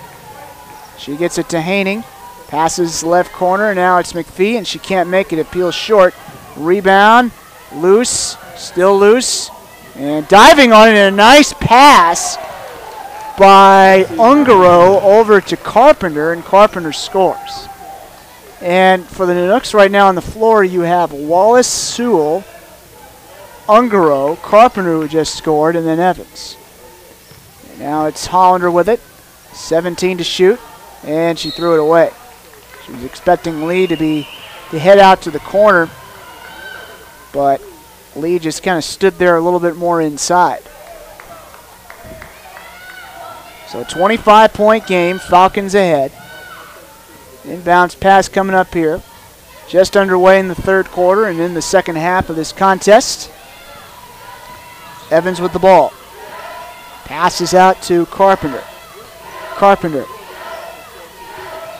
B: She gets it to Haining, passes left corner, and now it's McPhee, and she can't make it. It peels short. Rebound, loose, still loose, and diving on it, and a nice pass by Ungaro over to Carpenter, and Carpenter scores. And for the Nanooks right now on the floor, you have Wallace, Sewell, Ungaro, Carpenter who just scored, and then Evans. And now it's Hollander with it. 17 to shoot, and she threw it away. She was expecting Lee to head out to the corner, but Lee just kind of stood there a little bit more inside. So a 25-point game, Falcons ahead. Inbounds pass coming up here. Just underway in the third quarter and in the second half of this contest. Evans with the ball. Passes out to Carpenter. Carpenter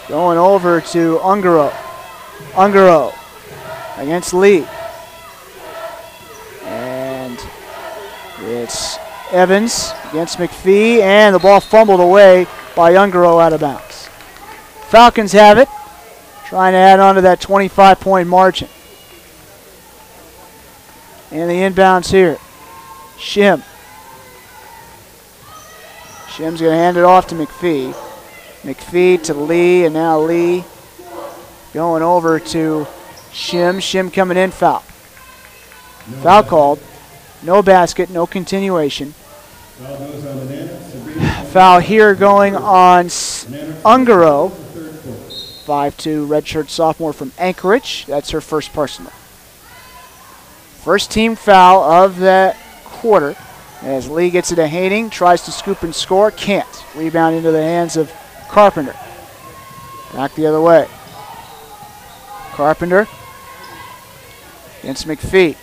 B: going over to Ungaro. Ungaro against Lee. And it's Evans against McPhee, and the ball fumbled away by Ungaro out of bounds. Falcons have it, trying to add on to that 25-point margin. And the inbounds here. Shim. Shim's going to hand it off to McPhee. McPhee to Lee, and now Lee going over to Shim. Shim coming in, foul. Foul called. No basket, no continuation. Foul here going on Ungaro. 5'2", redshirt sophomore from Anchorage. That's her first personal. First team foul of the quarter as Lee gets it to Haining, tries to scoop and score, can't. Rebound into the hands of Carpenter. Back the other way. Carpenter against McPhee.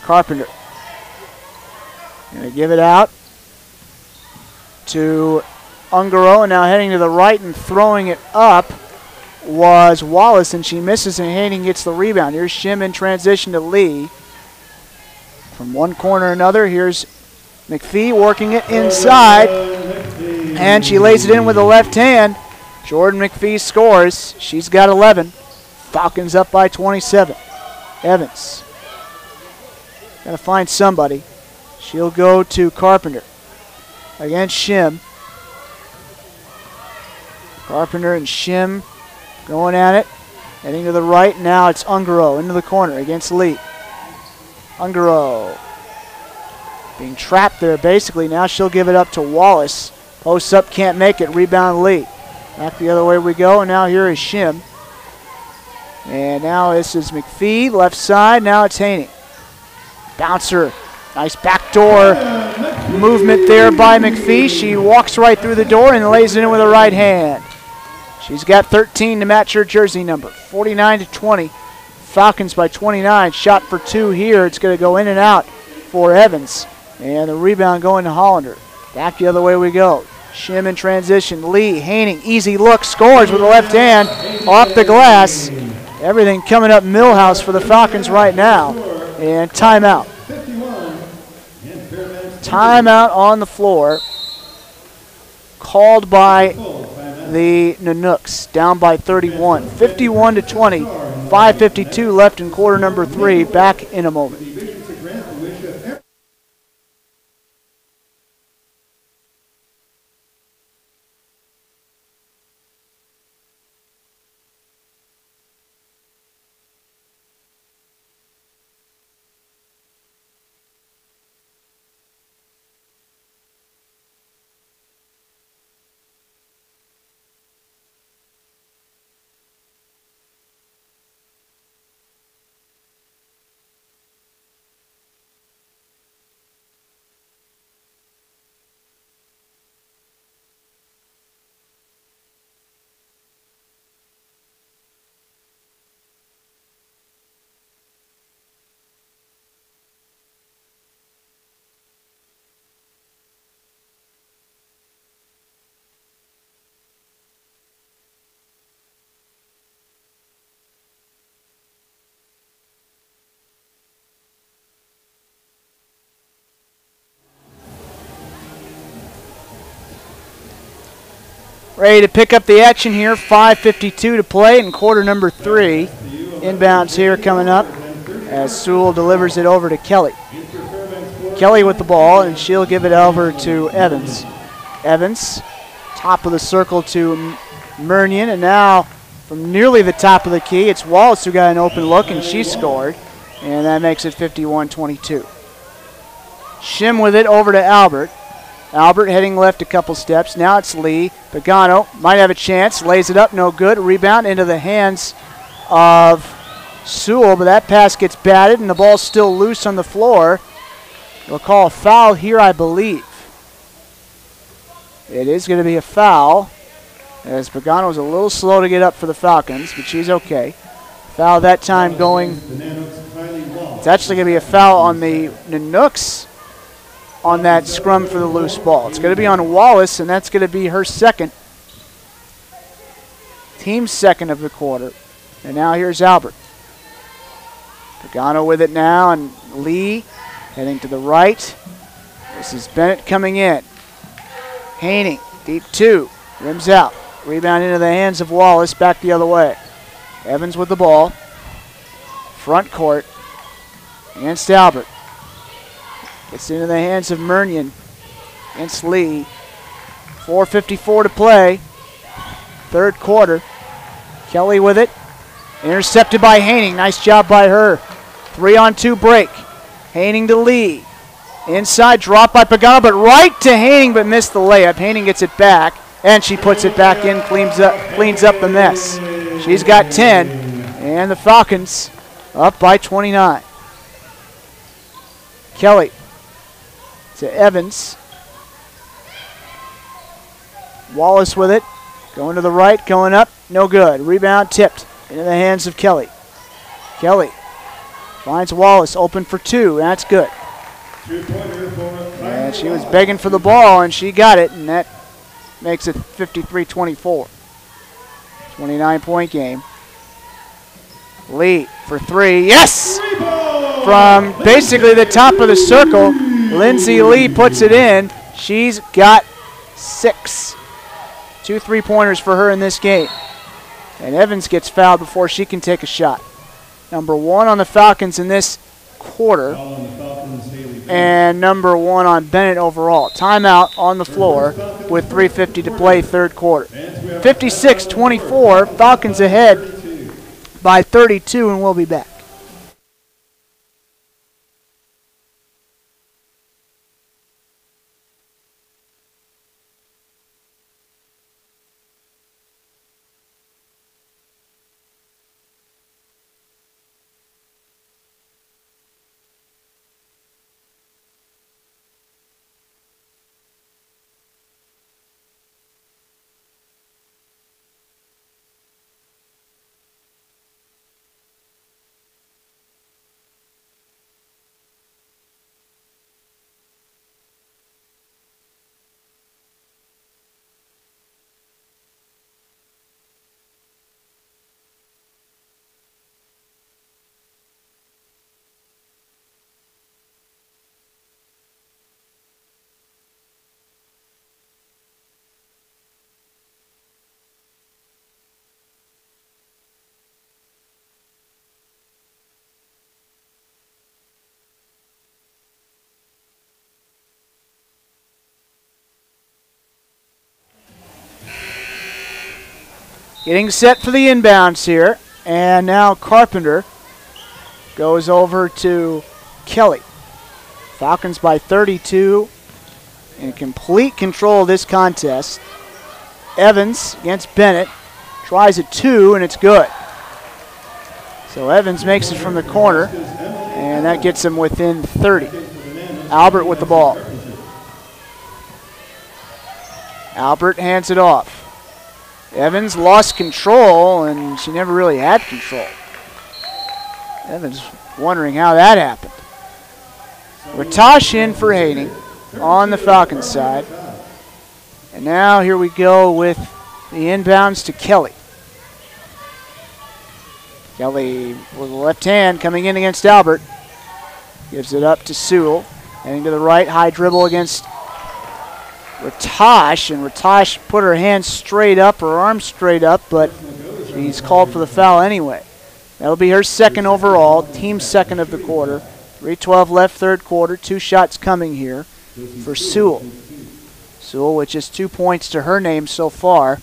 B: Carpenter going to give it out to Ungaro, and now heading to the right and throwing it up was Wallace, and she misses, and Haining gets the rebound. Here's Shim in transition to Lee. From one corner to another, here's McPhee working it inside, and she lays it in with the left hand. Jordan McPhee scores. She's got 11. Falcons up by 27. Evans. Got to find somebody. She'll go to Carpenter against Shim. Carpenter and Shim going at it. Heading to the right. Now it's Ungaro into the corner against Lee. Ungaro being trapped there basically. Now she'll give it up to Wallace. Posts up, can't make it. Rebound Lee. Back the other way we go. And now here is Shim. And now this is McPhee. Left side. Now it's Haining. Bouncer. Nice backdoor movement there by McPhee. She walks right through the door and lays it in with her right hand. She's got 13 to match her jersey number. 49-20. Falcons by 29. Shot for two here. It's going to go in and out for Evans. And the rebound going to Hollander. Back the other way we go. Shim in transition. Lee, Haining, easy look, scores with the left hand off the glass. Everything coming up Millhouse for the Falcons right now. And timeout. Timeout on the floor. Called by the Nanooks. Down by 31. 51-20. 5:52 left in quarter number 3. Back in a moment. Ready to pick up the action here. 5:52 to play in quarter number 3. Inbounds here coming up as Sewell delivers it over to Kelly. Kelly with the ball, and she'll give it over to Evans. Evans, top of the circle to Murnion, and now from nearly the top of the key, it's Wallace who got an open look, and she scored, and that makes it 51-22. Shim with it over to Albert. Albert heading left a couple steps. Now it's Lee. Pagano might have a chance. Lays it up, no good. Rebound into the hands of Sewell, but that pass gets batted, and the ball's still loose on the floor. They'll call a foul here, I believe. It is going to be a foul, as Pagano was a little slow to get up for the Falcons, but she's okay. Foul that time going. It's actually going to be a foul on the Nanooks on that scrum for the loose ball. It's going to be on Wallace, and that's going to be her second. Team's second of the quarter. And now here's Albert. Pagano with it now, and Lee heading to the right. This is Bennett coming in. Haining, deep two, rims out. Rebound into the hands of Wallace, back the other way. Evans with the ball. Front court against Albert. Gets into the hands of Murnion against Lee. 4:54 to play. Third quarter. Kelly with it. Intercepted by Haining. Nice job by her. 3-on-2 break. Haining to Lee. Inside, drop by Pagano, but right to Haining, but missed the layup. Haining gets it back, and she puts it back in, cleans up the mess. She's got 10, and the Falcons up by 29. Kelly to Evans. Wallace with it. Going to the right, going up, no good. Rebound tipped into the hands of Kelly. Kelly finds Wallace open for two, that's good. And she was begging for the ball, and she got it, and that makes it 53-24. 29-point game. Lee for three, yes! From basically the top of the circle, Lindsay Lee puts it in. She's got 6. 2 3-pointers for her in this game. And Evans gets fouled before she can take a shot. Number 1 on the Falcons in this quarter. And number 1 on Bennett overall. Timeout on the floor with 3:50 to play, third quarter. 56-24, Falcons ahead by 32, and we'll be back. Getting set for the inbounds here. And now Carpenter goes over to Kelly. Falcons by 32 in complete control of this contest. Evans against Bennett. Tries a 2, and it's good. So Evans makes it from the corner, and that gets him within 30. Albert with the ball. Albert hands it off. Evans lost control, and she never really had control. Evans wondering how that happened. Ratosh in for Haining on the Falcons side. And now here we go with the inbounds to Kelly. Kelly with the left hand coming in against Albert. Gives it up to Sewell. Heading to the right, high dribble against Ratosh, and Ratosh put her hands straight up, her arms straight up, but she's called for the foul anyway. That'll be her second overall, team second of the quarter. 3:12 left, third quarter, 2 shots coming here for Sewell. Sewell with just 2 points to her name so far.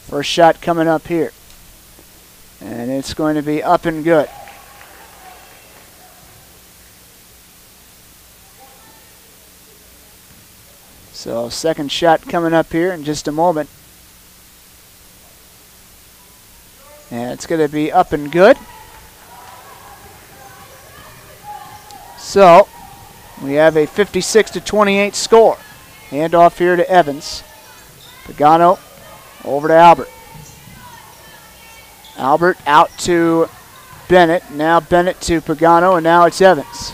B: First shot coming up here. And it's going to be up and good. So second shot coming up here in just a moment. And it's going to be up and good. So we have a 56-28 score. Hand off here to Evans. Pagano over to Albert. Albert out to Bennett. Now Bennett to Pagano, and now it's Evans.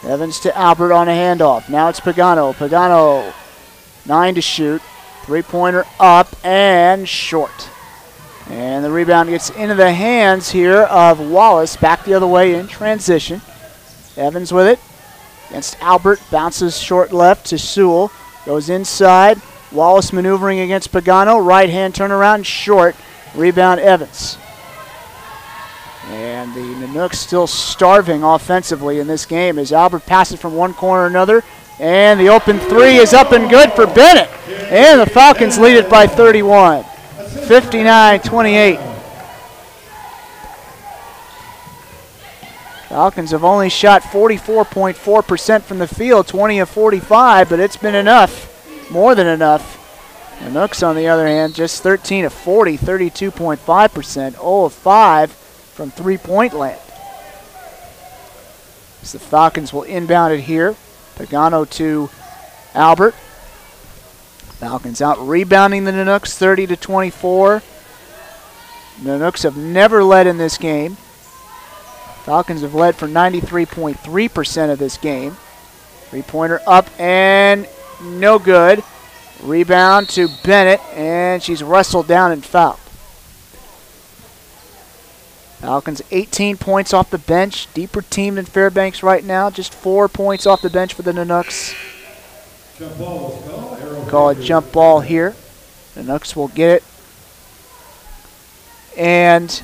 B: Evans to Albert on a handoff. Now it's Pagano. Pagano, 9 to shoot. Three-pointer up and short. And the rebound gets into the hands here of Wallace. Back the other way in transition. Evans with it. Against Albert. Bounces short left to Sewell. Goes inside. Wallace maneuvering against Pagano. Right hand turnaround short. Rebound Evans. And the Nanooks still starving offensively in this game as Albert passes from one corner to another. And the open three is up and good for Bennett. And the Falcons lead it by 31. 59-28. Falcons have only shot 44.4% from the field, 20 of 45, but it's been enough, more than enough. The Nooks, on the other hand, just 13 of 40, 32.5%, 0 of 5 from three-point land. So the Falcons will inbound it here. Pagano to Albert. Falcons out rebounding the Nanooks 30-24. The Nanooks have never led in this game. Falcons have led for 93.3% of this game. Three-pointer up and no good. Rebound to Bennett, and she's wrestled down and fouled. Falcons 18 points off the bench. Deeper team than Fairbanks right now. Just 4 points off the bench for the Nanooks.
A: Jump ball was called.
B: Call a jump ball here. The Nanooks will get it. And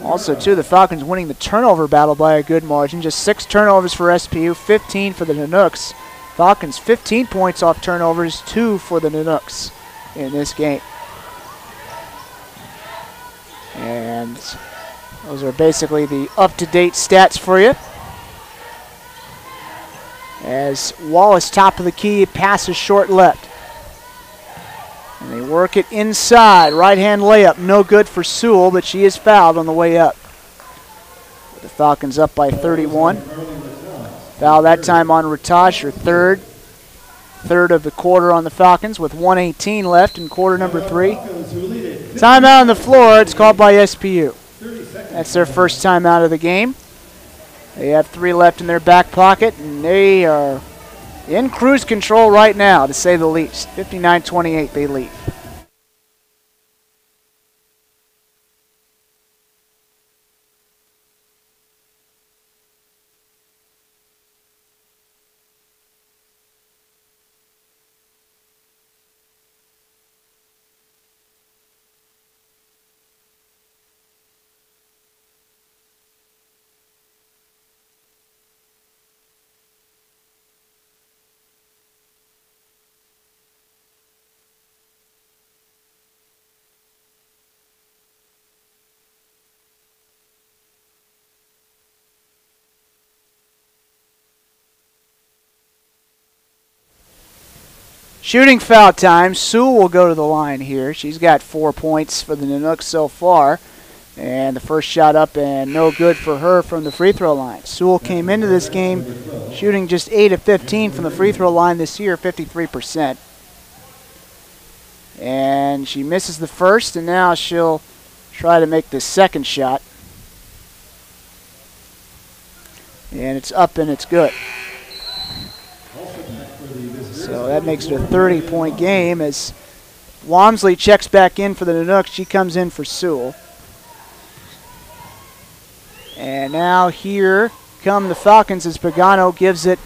B: also, too, the Falcons winning the turnover battle by a good margin. Just 6 turnovers for SPU, 15 for the Nanooks. Falcons 15 points off turnovers, 2 for the Nanooks in this game. And those are basically the up-to-date stats for you. As Wallace, top of the key, passes short left. And they work it inside. Right-hand layup, no good for Sewell, but she is fouled on the way up. The Falcons up by 31. Foul that time on Ratash, her third of the quarter on the Falcons with 1:18 left in quarter number 3. Timeout on the floor. It's called by SPU. That's their first timeout of the game. They have 3 left in their back pocket, and they are in cruise control right now, to say the least. 59-28, they lead. Shooting foul time. Sewell will go to the line here. She's got 4 points for the Nanooks so far. And the first shot up and no good for her from the free throw line. Sewell came into this game shooting just 8 of 15 from the free throw line this year, 53%. And she misses the first, and now she'll try to make the second shot. And it's up and it's good. So that makes it a 30-point game as Walmsley checks back in for the Nanooks. She comes in for Sewell. And now here come the Falcons as Pagano gives it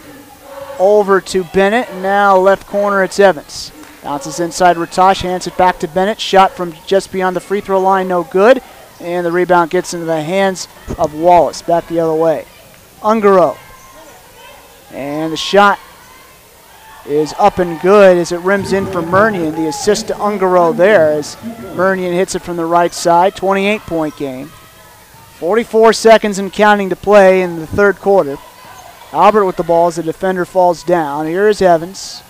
B: over to Bennett. And now left corner, it's Evans. Bounces inside Ratash, hands it back to Bennett. Shot from just beyond the free throw line, no good. And the rebound gets into the hands of Wallace. Back the other way. Ungaro. And the shot is up and good as it rims in for Murnion. The assist to Ungaro there as Murnion hits it from the right side. 28-point game. 44 seconds and counting to play in the third quarter. Albert with the ball as the defender falls down. Here is Evans.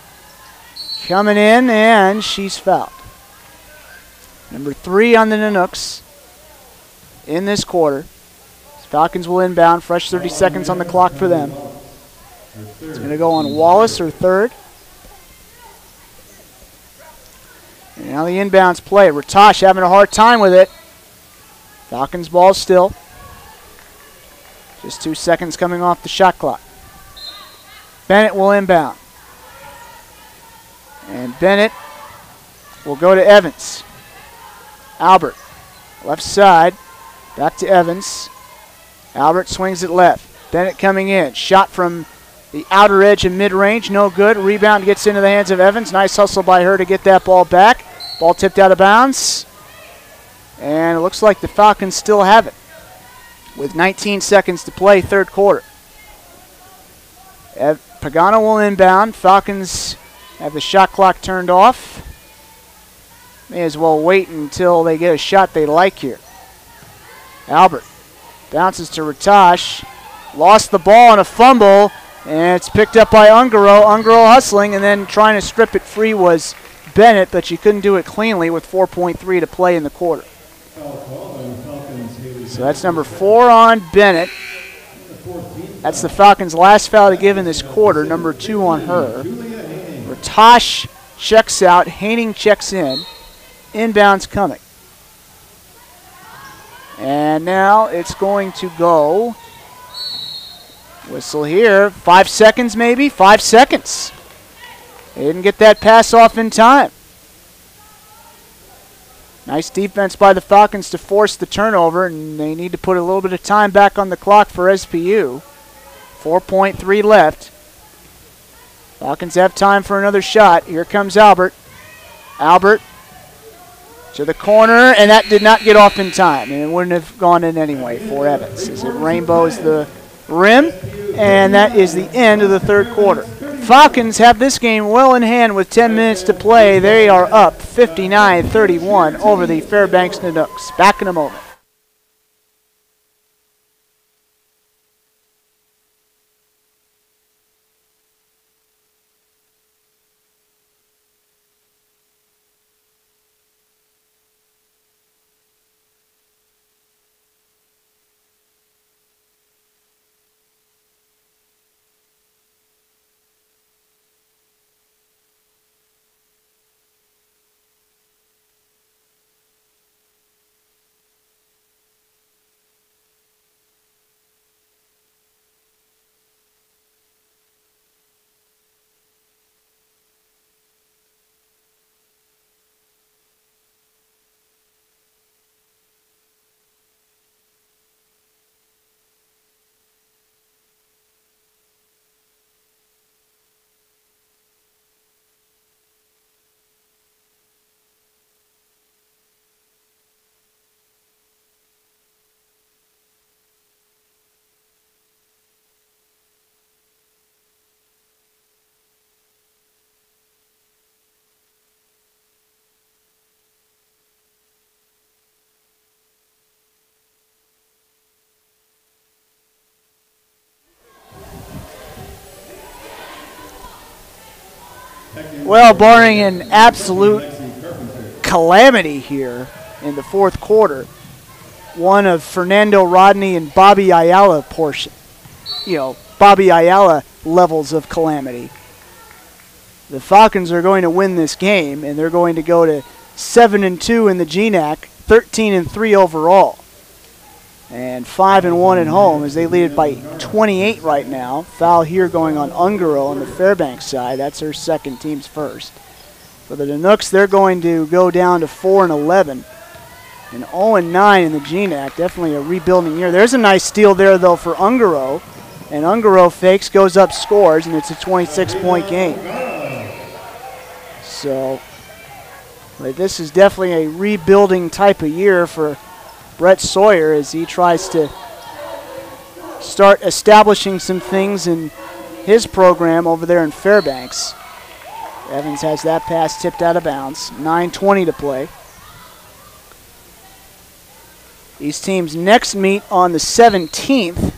B: Coming in, and she's fouled. Number 3 on the Nanooks in this quarter. Falcons will inbound. Fresh 30 seconds on the clock for them. It's going to go on Wallace, her third. And now the inbounds play. Ratash having a hard time with it. Falcons ball still. Just 2 seconds coming off the shot clock. Bennett will inbound. And Bennett will go to Evans. Albert, left side. Back to Evans. Albert swings it left. Bennett coming in. Shot from the outer edge and mid-range. No good. Rebound gets into the hands of Evans. Nice hustle by her to get that ball back. Ball tipped out of bounds. And it looks like the Falcons still have it with 19 seconds to play, third quarter. Pagano will inbound. Falcons have the shot clock turned off. May as well wait until they get a shot they like here. Albert bounces to Ratash. Lost the ball on a fumble, and it's picked up by Ungaro. Ungaro hustling, and then trying to strip it free was Bennett, but she couldn't do it cleanly with 4.3 to play in the quarter. So that's number 4 on Bennett. That's the Falcons' last foul to give in this quarter, number 2 on her. Ratash checks out, Haining checks in. Inbounds coming. And now it's going to go. Whistle here. 5 seconds maybe? 5 seconds. They didn't get that pass off in time. Nice defense by the Falcons to force the turnover, and they need to put a little bit of time back on the clock for SPU. 4.3 left. Falcons have time for another shot. Here comes Albert. Albert to the corner, and that did not get off in time, and it wouldn't have gone in anyway for Evans as it rainbows the rim, and that is the end of the third quarter. Falcons have this game well in hand with 10 minutes to play. They are up 59-31 over the Fairbanks Nanooks. Back in a moment. Well, barring an absolute calamity here in the fourth quarter, one of Fernando Rodney and Bobby Ayala portion, Bobby Ayala levels of calamity. The Falcons are going to win this game, and they're going to go to 7-2 in the GNAC, 13-3 overall, and 5-1 at home as they lead it by 28 right now. Foul here going on Ungaro on the Fairbanks side. That's her second, team's first. For the Nanooks, they're going to go down to 4-11 and 0-9 in the GNAC. Definitely a rebuilding year. There's a nice steal there, though, for Ungaro. And Ungaro fakes, goes up, scores, and it's a 26-point game. So this is definitely a rebuilding type of year for Brett Sawyer as he tries to start establishing some things in his program over there in Fairbanks. Evans has that pass tipped out of bounds. 9:20 to play. These teams next meet on the 17th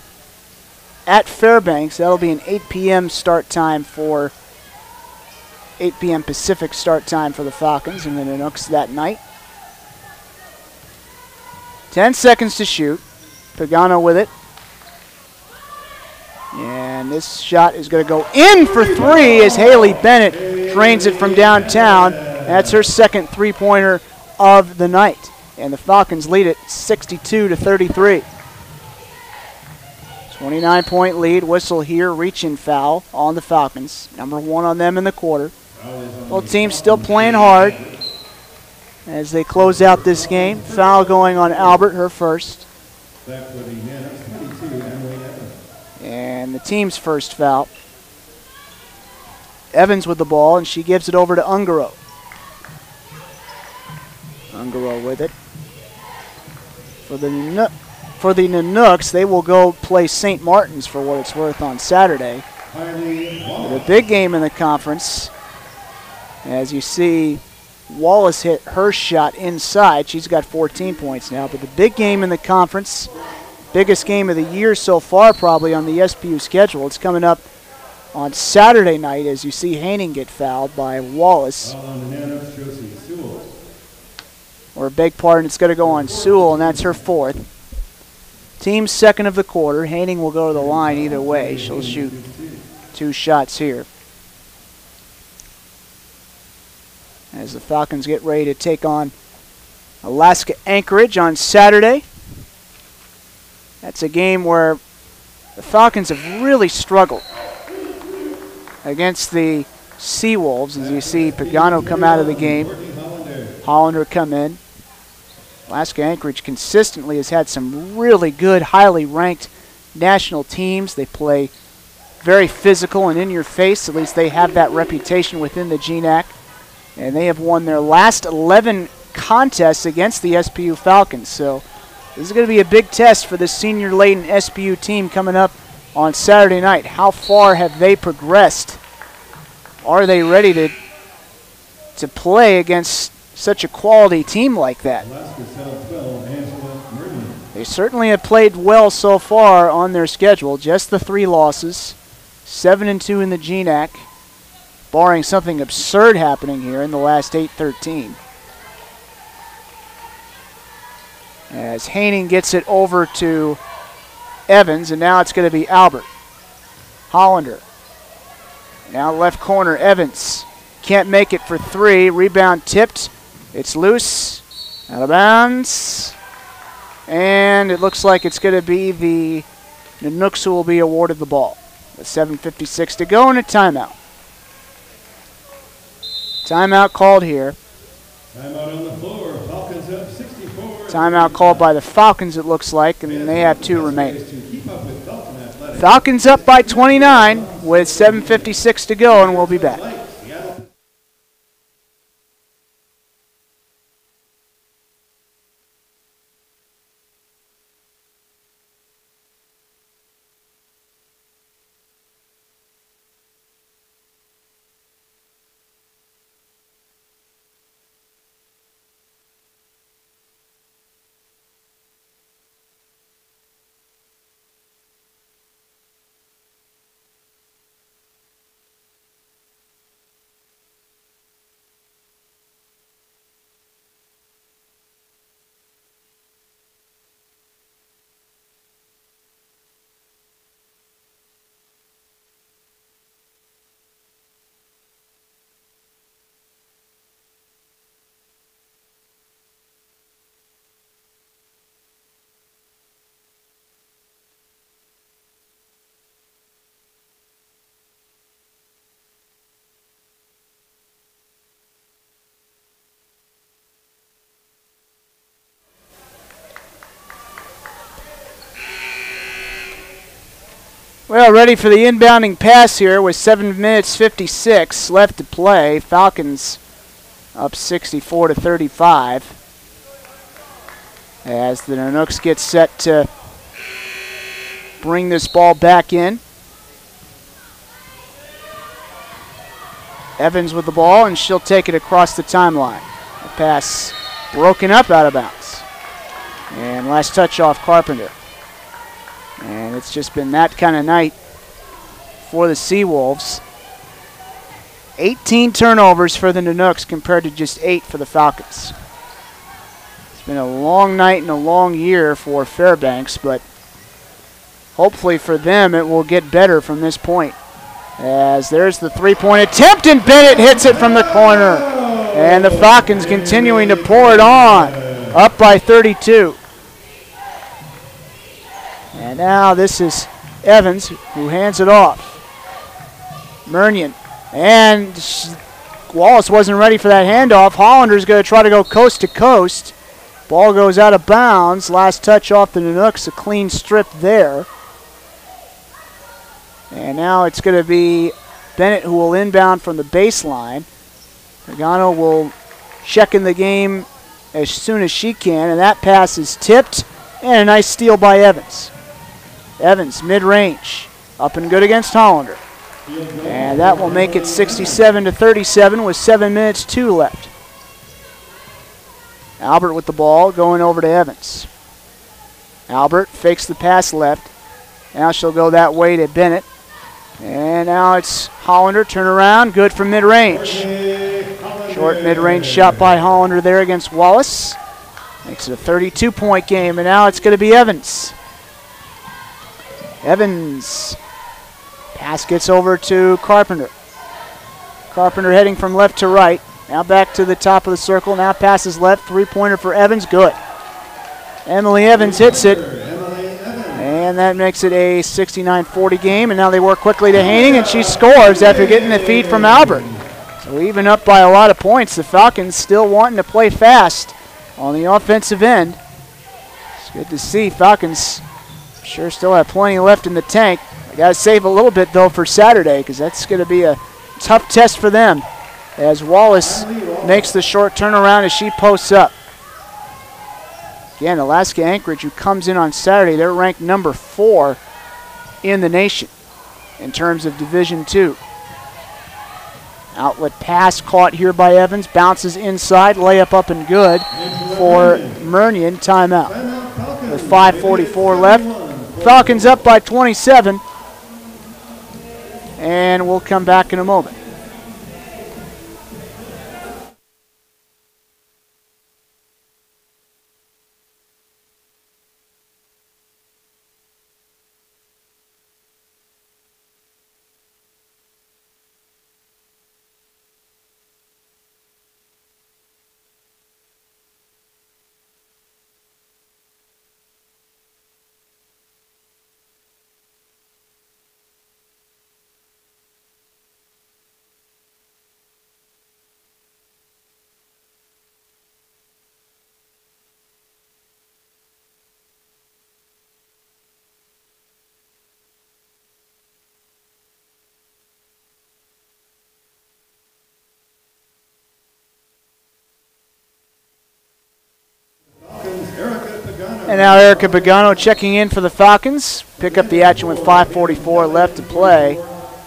B: at Fairbanks. That'll be an 8 p.m. start time for 8 p.m. Pacific start time for the Falcons and the Nanooks that night. 10 seconds to shoot. Pagano with it. And this shot is going to go in for three as Haley Bennett drains it from downtown. That's her second three-pointer of the night. And the Falcons lead it 62-33. 29-point lead. Whistle here, reach-in foul on the Falcons. Number 1 on them in the quarter. Both teams still playing hard as they close out this game. Foul going on Albert, her first. And the team's first foul. Evans with the ball, and she gives it over to Ungaro. Ungaro with it. For the Nanooks, they will go play St. Martin's for what it's worth on Saturday. The big game in the conference. As you see, Wallace hit her shot inside. She's got 14 points now. But the big game in the conference, biggest game of the year so far probably on the SPU schedule. It's coming up on Saturday night as you see Haining get fouled by Wallace. Or a big part, it's going to go on Sewell, and that's her fourth. Team's second of the quarter. Haining will go to the line either way. She'll shoot 2 shots here. As the Falcons get ready to take on Alaska Anchorage on Saturday. That's a game where the Falcons have really struggled against the Seawolves. As you see Pagano come out of the game, Hollander come in. Alaska Anchorage consistently has had some really good, highly ranked national teams. They play very physical and in your face. At least they have that reputation within the GNAC. And they have won their last 11 contests against the SPU Falcons. So this is going to be a big test for the senior-laden SPU team coming up on Saturday night. How far have they progressed? Are they ready to play against such a quality team like that? They certainly have played well so far on their schedule. Just the 3 losses, 7-2 in the GNAC, barring something absurd happening here in the last 8-13. As Haining gets it over to Evans, and now it's going to be Albert. Hollander. Now left corner, Evans. Can't make it for 3. Rebound tipped. It's loose. Out of bounds. And it looks like it's going to be the Nanooks who will be awarded the ball. With 7:56 to go and a timeout. Timeout called here.
A: Timeout on the floor. Falcons up 64.
B: Timeout called by the Falcons, it looks like, and they have 2 remaining. Falcons up by 29 with 7:56 to go, and we'll be back. Well, ready for the inbounding pass here with 7 minutes 56 left to play. Falcons up 64-35 as the Nanooks get set to bring this ball back in. Evans with the ball, and she'll take it across the timeline. The pass broken up out of bounds. And last touch off Carpenter. And It's just been that kind of night for the Seawolves. 18 turnovers for the Nanooks compared to just 8 for the Falcons. It's been a long night and a long year for Fairbanks, but hopefully for them it will get better from this point. As there's the three-point attempt, and Bennett hits it from the corner. And the Falcons continuing to pour it on, up by 32. And now this is Evans who hands it off. Murnion. And Wallace wasn't ready for that handoff. Hollander's going to try to go coast to coast. Ball goes out of bounds. Last touch off the Nanooks. A clean strip there. And now it's going to be Bennett who will inbound from the baseline. Pagano will check in the game as soon as she can. And that pass is tipped. And a nice steal by Evans. Evans, mid-range. Up and good against Hollander. And that will make it 67-37 with 7 minutes 2 left. Albert with the ball, going over to Evans. Albert fakes the pass left. Now she'll go that way to Bennett. And now it's Hollander, turn around, good from mid-range. Short mid-range shot by Hollander there against Wallace. Makes it a 32-point game, and now it's going to be Evans. Evans. Pass gets over to Carpenter. Carpenter heading from left to right. Now back to the top of the circle. Now passes left. Three-pointer for Evans. Good. Emily Evans hits it. And that makes it a 69-40 game. And now they work quickly to Haining, and she scores after getting the feed from Albert. So even up by a lot of points, the Falcons still wanting to play fast on the offensive end. It's good to see. Falcons sure still have plenty left in the tank. I got to save a little bit, though, for Saturday because that's going to be a tough test for them as Wallace makes the short turnaround as she posts up. Again, Alaska Anchorage, who comes in on Saturday, they're ranked number 4 in the nation in terms of Division II. Outlet pass caught here by Evans, bounces inside, layup up and good for Murnion. Timeout. With 5:44 left. Falcons up by 27. And we'll come back in a moment. And now Erica Pagano checking in for the Falcons. Pick up the action with 5:44 left to play.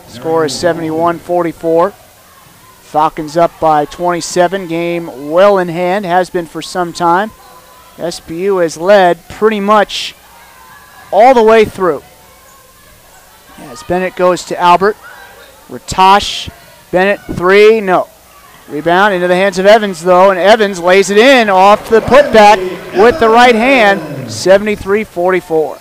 B: Score is 71-44. Falcons up by 27. Game well in hand, has been for some time. SPU has led pretty much all the way through. As Bennett goes to Albert. Ratosh, Bennett, 3, no. Rebound into the hands of Evans, though, and Evans lays it in off the putback with the right hand, 73-44.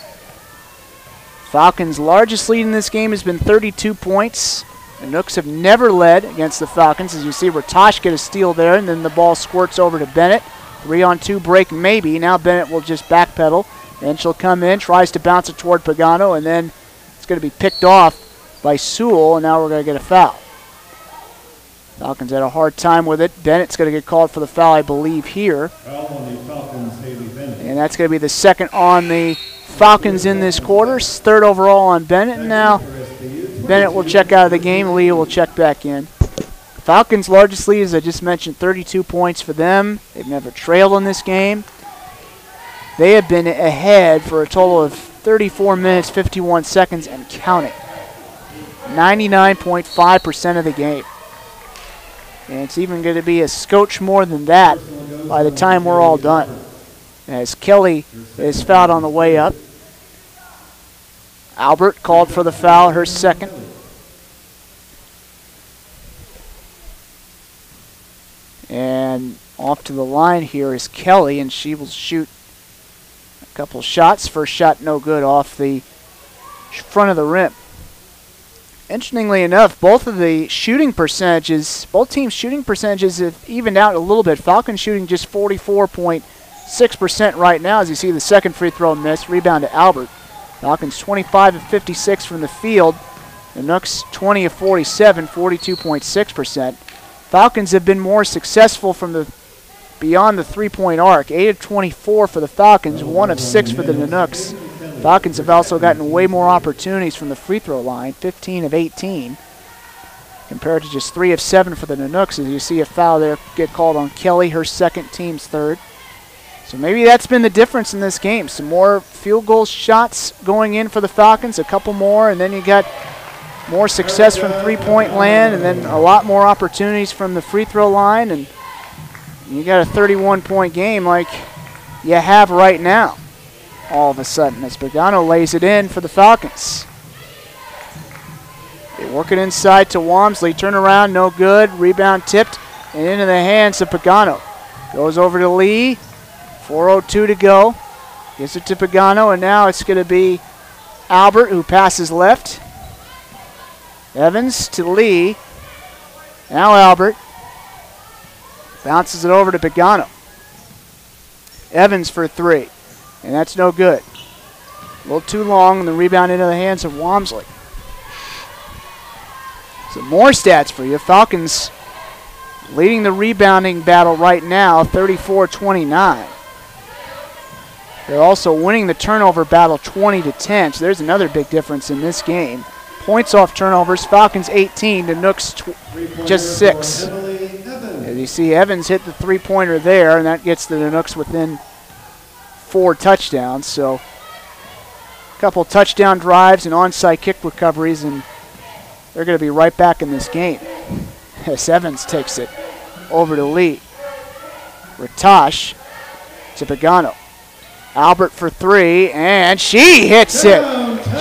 B: Falcons' largest lead in this game has been 32 points. The Nooks have never led against the Falcons. As you see, Ratosh get a steal there, and then the ball squirts over to Bennett. 3-on-2 break, maybe. Now Bennett will just backpedal. Then she'll come in, tries to bounce it toward Pagano, and then it's going to be picked off by Sewell, and now we're going to get a foul. Falcons had a hard time with it. Bennett's going to get called for the foul, I believe, here. And that's going to be the second on the Falcons in this quarter. Third overall on Bennett. And now Bennett will check out of the game. Leah will check back in. Falcons' largest lead, as I just mentioned, 32 points for them. They've never trailed in this game. They have been ahead for a total of 34 minutes, 51 seconds, and counting. 99.5% of the game. And it's even going to be a scotch more than that by the time we're all done. As Kelly is fouled on the way up. Albert called for the foul, her second. And off to the line here is Kelly, and she will shoot a couple shots. First shot no good off the front of the rim. Interestingly enough, both teams' shooting percentages have evened out a little bit. Falcons shooting just 44.6% right now, as you see the second free throw miss. Rebound to Albert. Falcons 25 of 56 from the field. The Nooks 20 of 47, 42.6%. Falcons have been more successful from beyond the three-point arc. 8 of 24 for the Falcons, 1 of 6 for the Nooks. Falcons have also gotten way more opportunities from the free throw line, 15 of 18, compared to just 3 of 7 for the Nooks. As you see a foul there get called on Kelly, her second, team's third. So maybe that's been the difference in this game. Some more field goal shots going in for the Falcons, a couple more, and then you got more success from three-point land, and then a lot more opportunities from the free throw line, and you got a 31-point game like you have right now. All of a sudden, as Pagano lays it in for the Falcons. They work it inside to Walmsley. Turn around, no good. Rebound tipped and into the hands of Pagano. Goes over to Lee. 4:02 to go. Gives it to Pagano, and now it's going to be Albert who passes left. Evans to Lee. Now Albert. Bounces it over to Pagano. Evans for three. And that's no good. A little too long, and the rebound into the hands of Walmsley. So more stats for you. Falcons leading the rebounding battle right now, 34-29. They're also winning the turnover battle 20-10. So there's another big difference in this game. Points off turnovers, Falcons 18, the Nooks just 6. As you see, Evans hit the three-pointer there, and that gets the Nooks within 4 touchdowns. So a couple touchdown drives and onside kick recoveries, and they're going to be right back in this game. As Evans takes it over to Lee. Ratash to Pagano. Albert for three, and she hits it.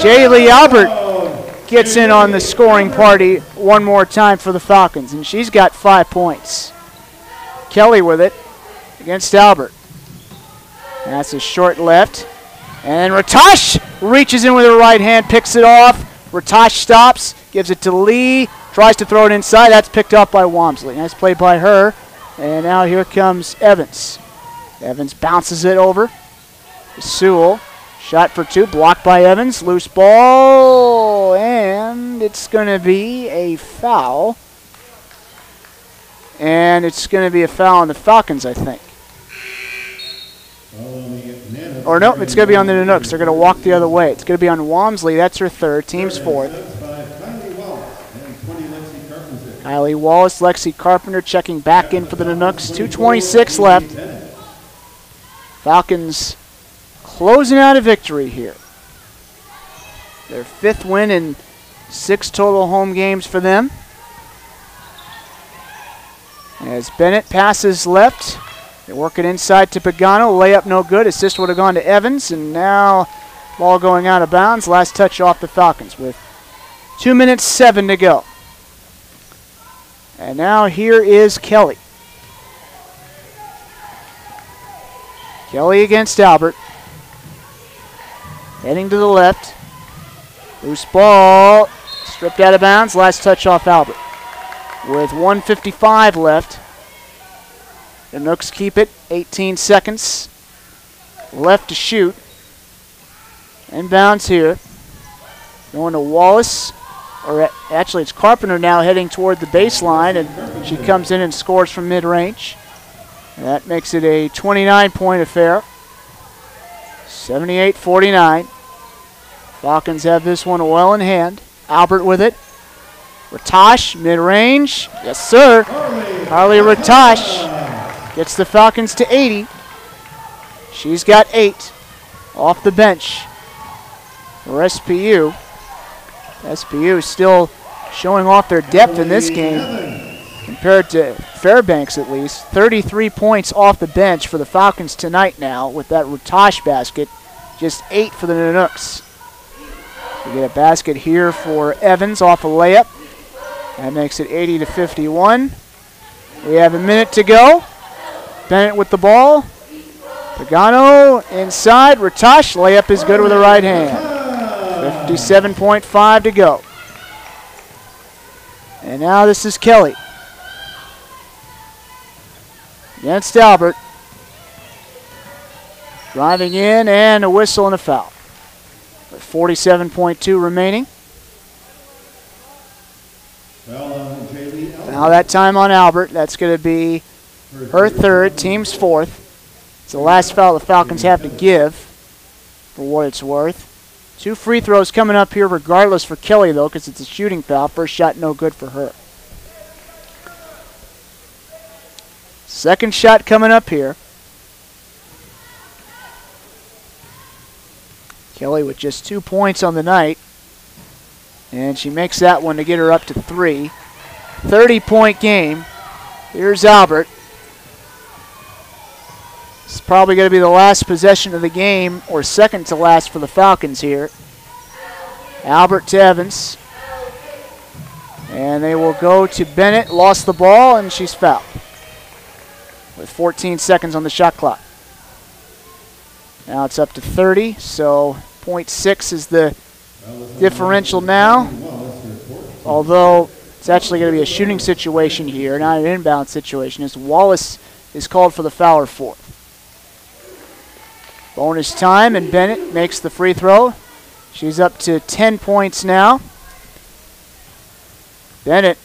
B: Jaylee Albert gets in on the scoring party one more time for the Falcons, and she's got 5 points. Kelly with it against Albert. That's a short left. And Ratash reaches in with her right hand, picks it off. Ratash stops, gives it to Lee, tries to throw it inside. That's picked up by Walmsley. Nice play by her. And now here comes Evans. Evans bounces it over. Sewell, shot for two, blocked by Evans. Loose ball, and it's going to be a foul. And it's going to be a foul on the Falcons, I think. Or no, it's going to be on the Nooks. They're going to walk the other way. It's going to be on Walmsley. That's her third. Team's fourth. Kylie Wallace, Lexi Carpenter checking back in for the Nooks. 2:26 left. Falcons closing out a victory here. Their 5th win in 6 total home games for them. As Bennett passes left. They work it inside to Pagano. Layup no good. Assist would have gone to Evans. And now ball going out of bounds. Last touch off the Falcons with 2 minutes 7 to go. And now here is Kelly. Kelly against Albert. Heading to the left. Loose ball. Stripped out of bounds. Last touch off Albert. With 1:55 left. The Nooks keep it. 18 seconds left to shoot. Inbounds here. Going to Wallace. Or actually, it's Carpenter now heading toward the baseline, and she comes in and scores from mid-range. And that makes it a 29-point affair. 78-49. Falcons have this one well in hand. Albert with it. Ratash, mid-range. Yes, sir. Carly Ratash gets the Falcons to 80. She's got 8 off the bench for SPU. SPU still showing off their depth in this game compared to Fairbanks at least. 33 points off the bench for the Falcons tonight now with that Ratash basket. Just 8 for the Nooks. We get a basket here for Evans off a layup. That makes it 80-51. We have a minute to go. Bennett with the ball. Pagano inside. Ratash, layup is good with the right hand. 57.5 to go. And now this is Kelly against Albert. Driving in and a whistle and a foul. With 47.2 remaining. Now that time on Albert. That's going to be her third, team's fourth. It's the last foul the Falcons have to give, for what it's worth. 2 free throws coming up here regardless for Kelly, though, because it's a shooting foul. First shot no good for her. Second shot coming up here. Kelly with just 2 points on the night. And she makes that one to get her up to 3. 30-point game. Here's Albert. It's probably going to be the last possession of the game, or second to last for the Falcons here. Albert to Evans. And they will go to Bennett. Lost the ball, and she's fouled with 14 seconds on the shot clock. Now it's up to 30, so 0.6 is the differential now. Although it's actually going to be a shooting situation here, not an inbound situation, as Wallace is called for the foul or fourth. Bonus time, and Bennett makes the free throw. She's up to 10 points now. Bennett,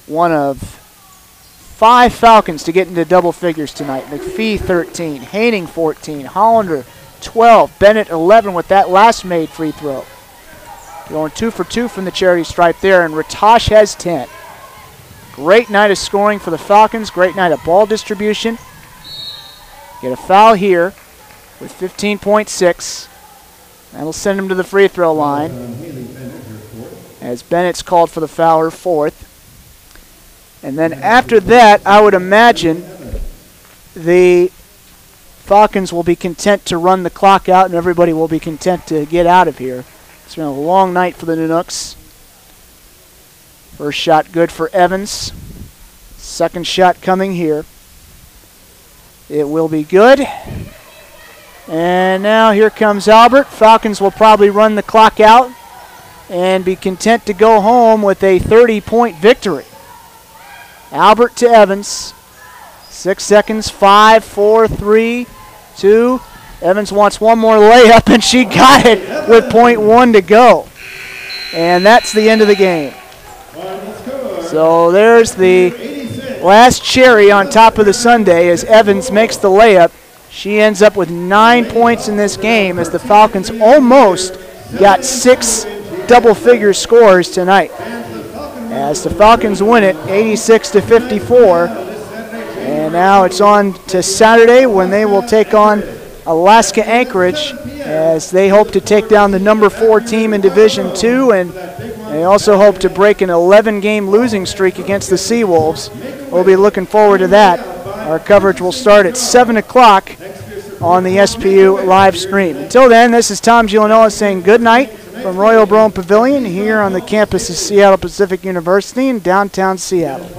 B: one of 5 Falcons to get into double figures tonight. McPhee 13, Haining 14, Hollander 12, Bennett 11 with that last made free throw. Going 2 for 2 from the charity stripe there, and Ratash has 10. Great night of scoring for the Falcons, great night of ball distribution. Get a foul here with 15.6. That'll send him to the free throw line, as Bennett's called for the foul, her fourth. And then after that, I would imagine the Falcons will be content to run the clock out, and everybody will be content to get out of here. It's been a long night for the Nunuks. First shot good for Evans. Second shot coming here. It will be good. And now here comes Albert. Falcons will probably run the clock out and be content to go home with a 30-point victory. Albert to Evans. 6 seconds, 5, 4, 3, 2. Evans wants one more layup, and she got it with .1 to go. And that's the end of the game. So there's the last cherry on top of the sundae as Evans makes the layup. She ends up with 9 points in this game as the Falcons almost got 6 double-figure scores tonight. As the Falcons win it 86-54. And now it's on to Saturday when they will take on Alaska Anchorage, as they hope to take down the number 4 team in Division II, and they also hope to break an 11-game losing streak against the Seawolves. We'll be looking forward to that. Our coverage will start at 7 o'clock on the SPU live stream. Until then, this is Tom Giulianola saying good night from Royal Brome Pavilion here on the campus of Seattle Pacific University in downtown Seattle.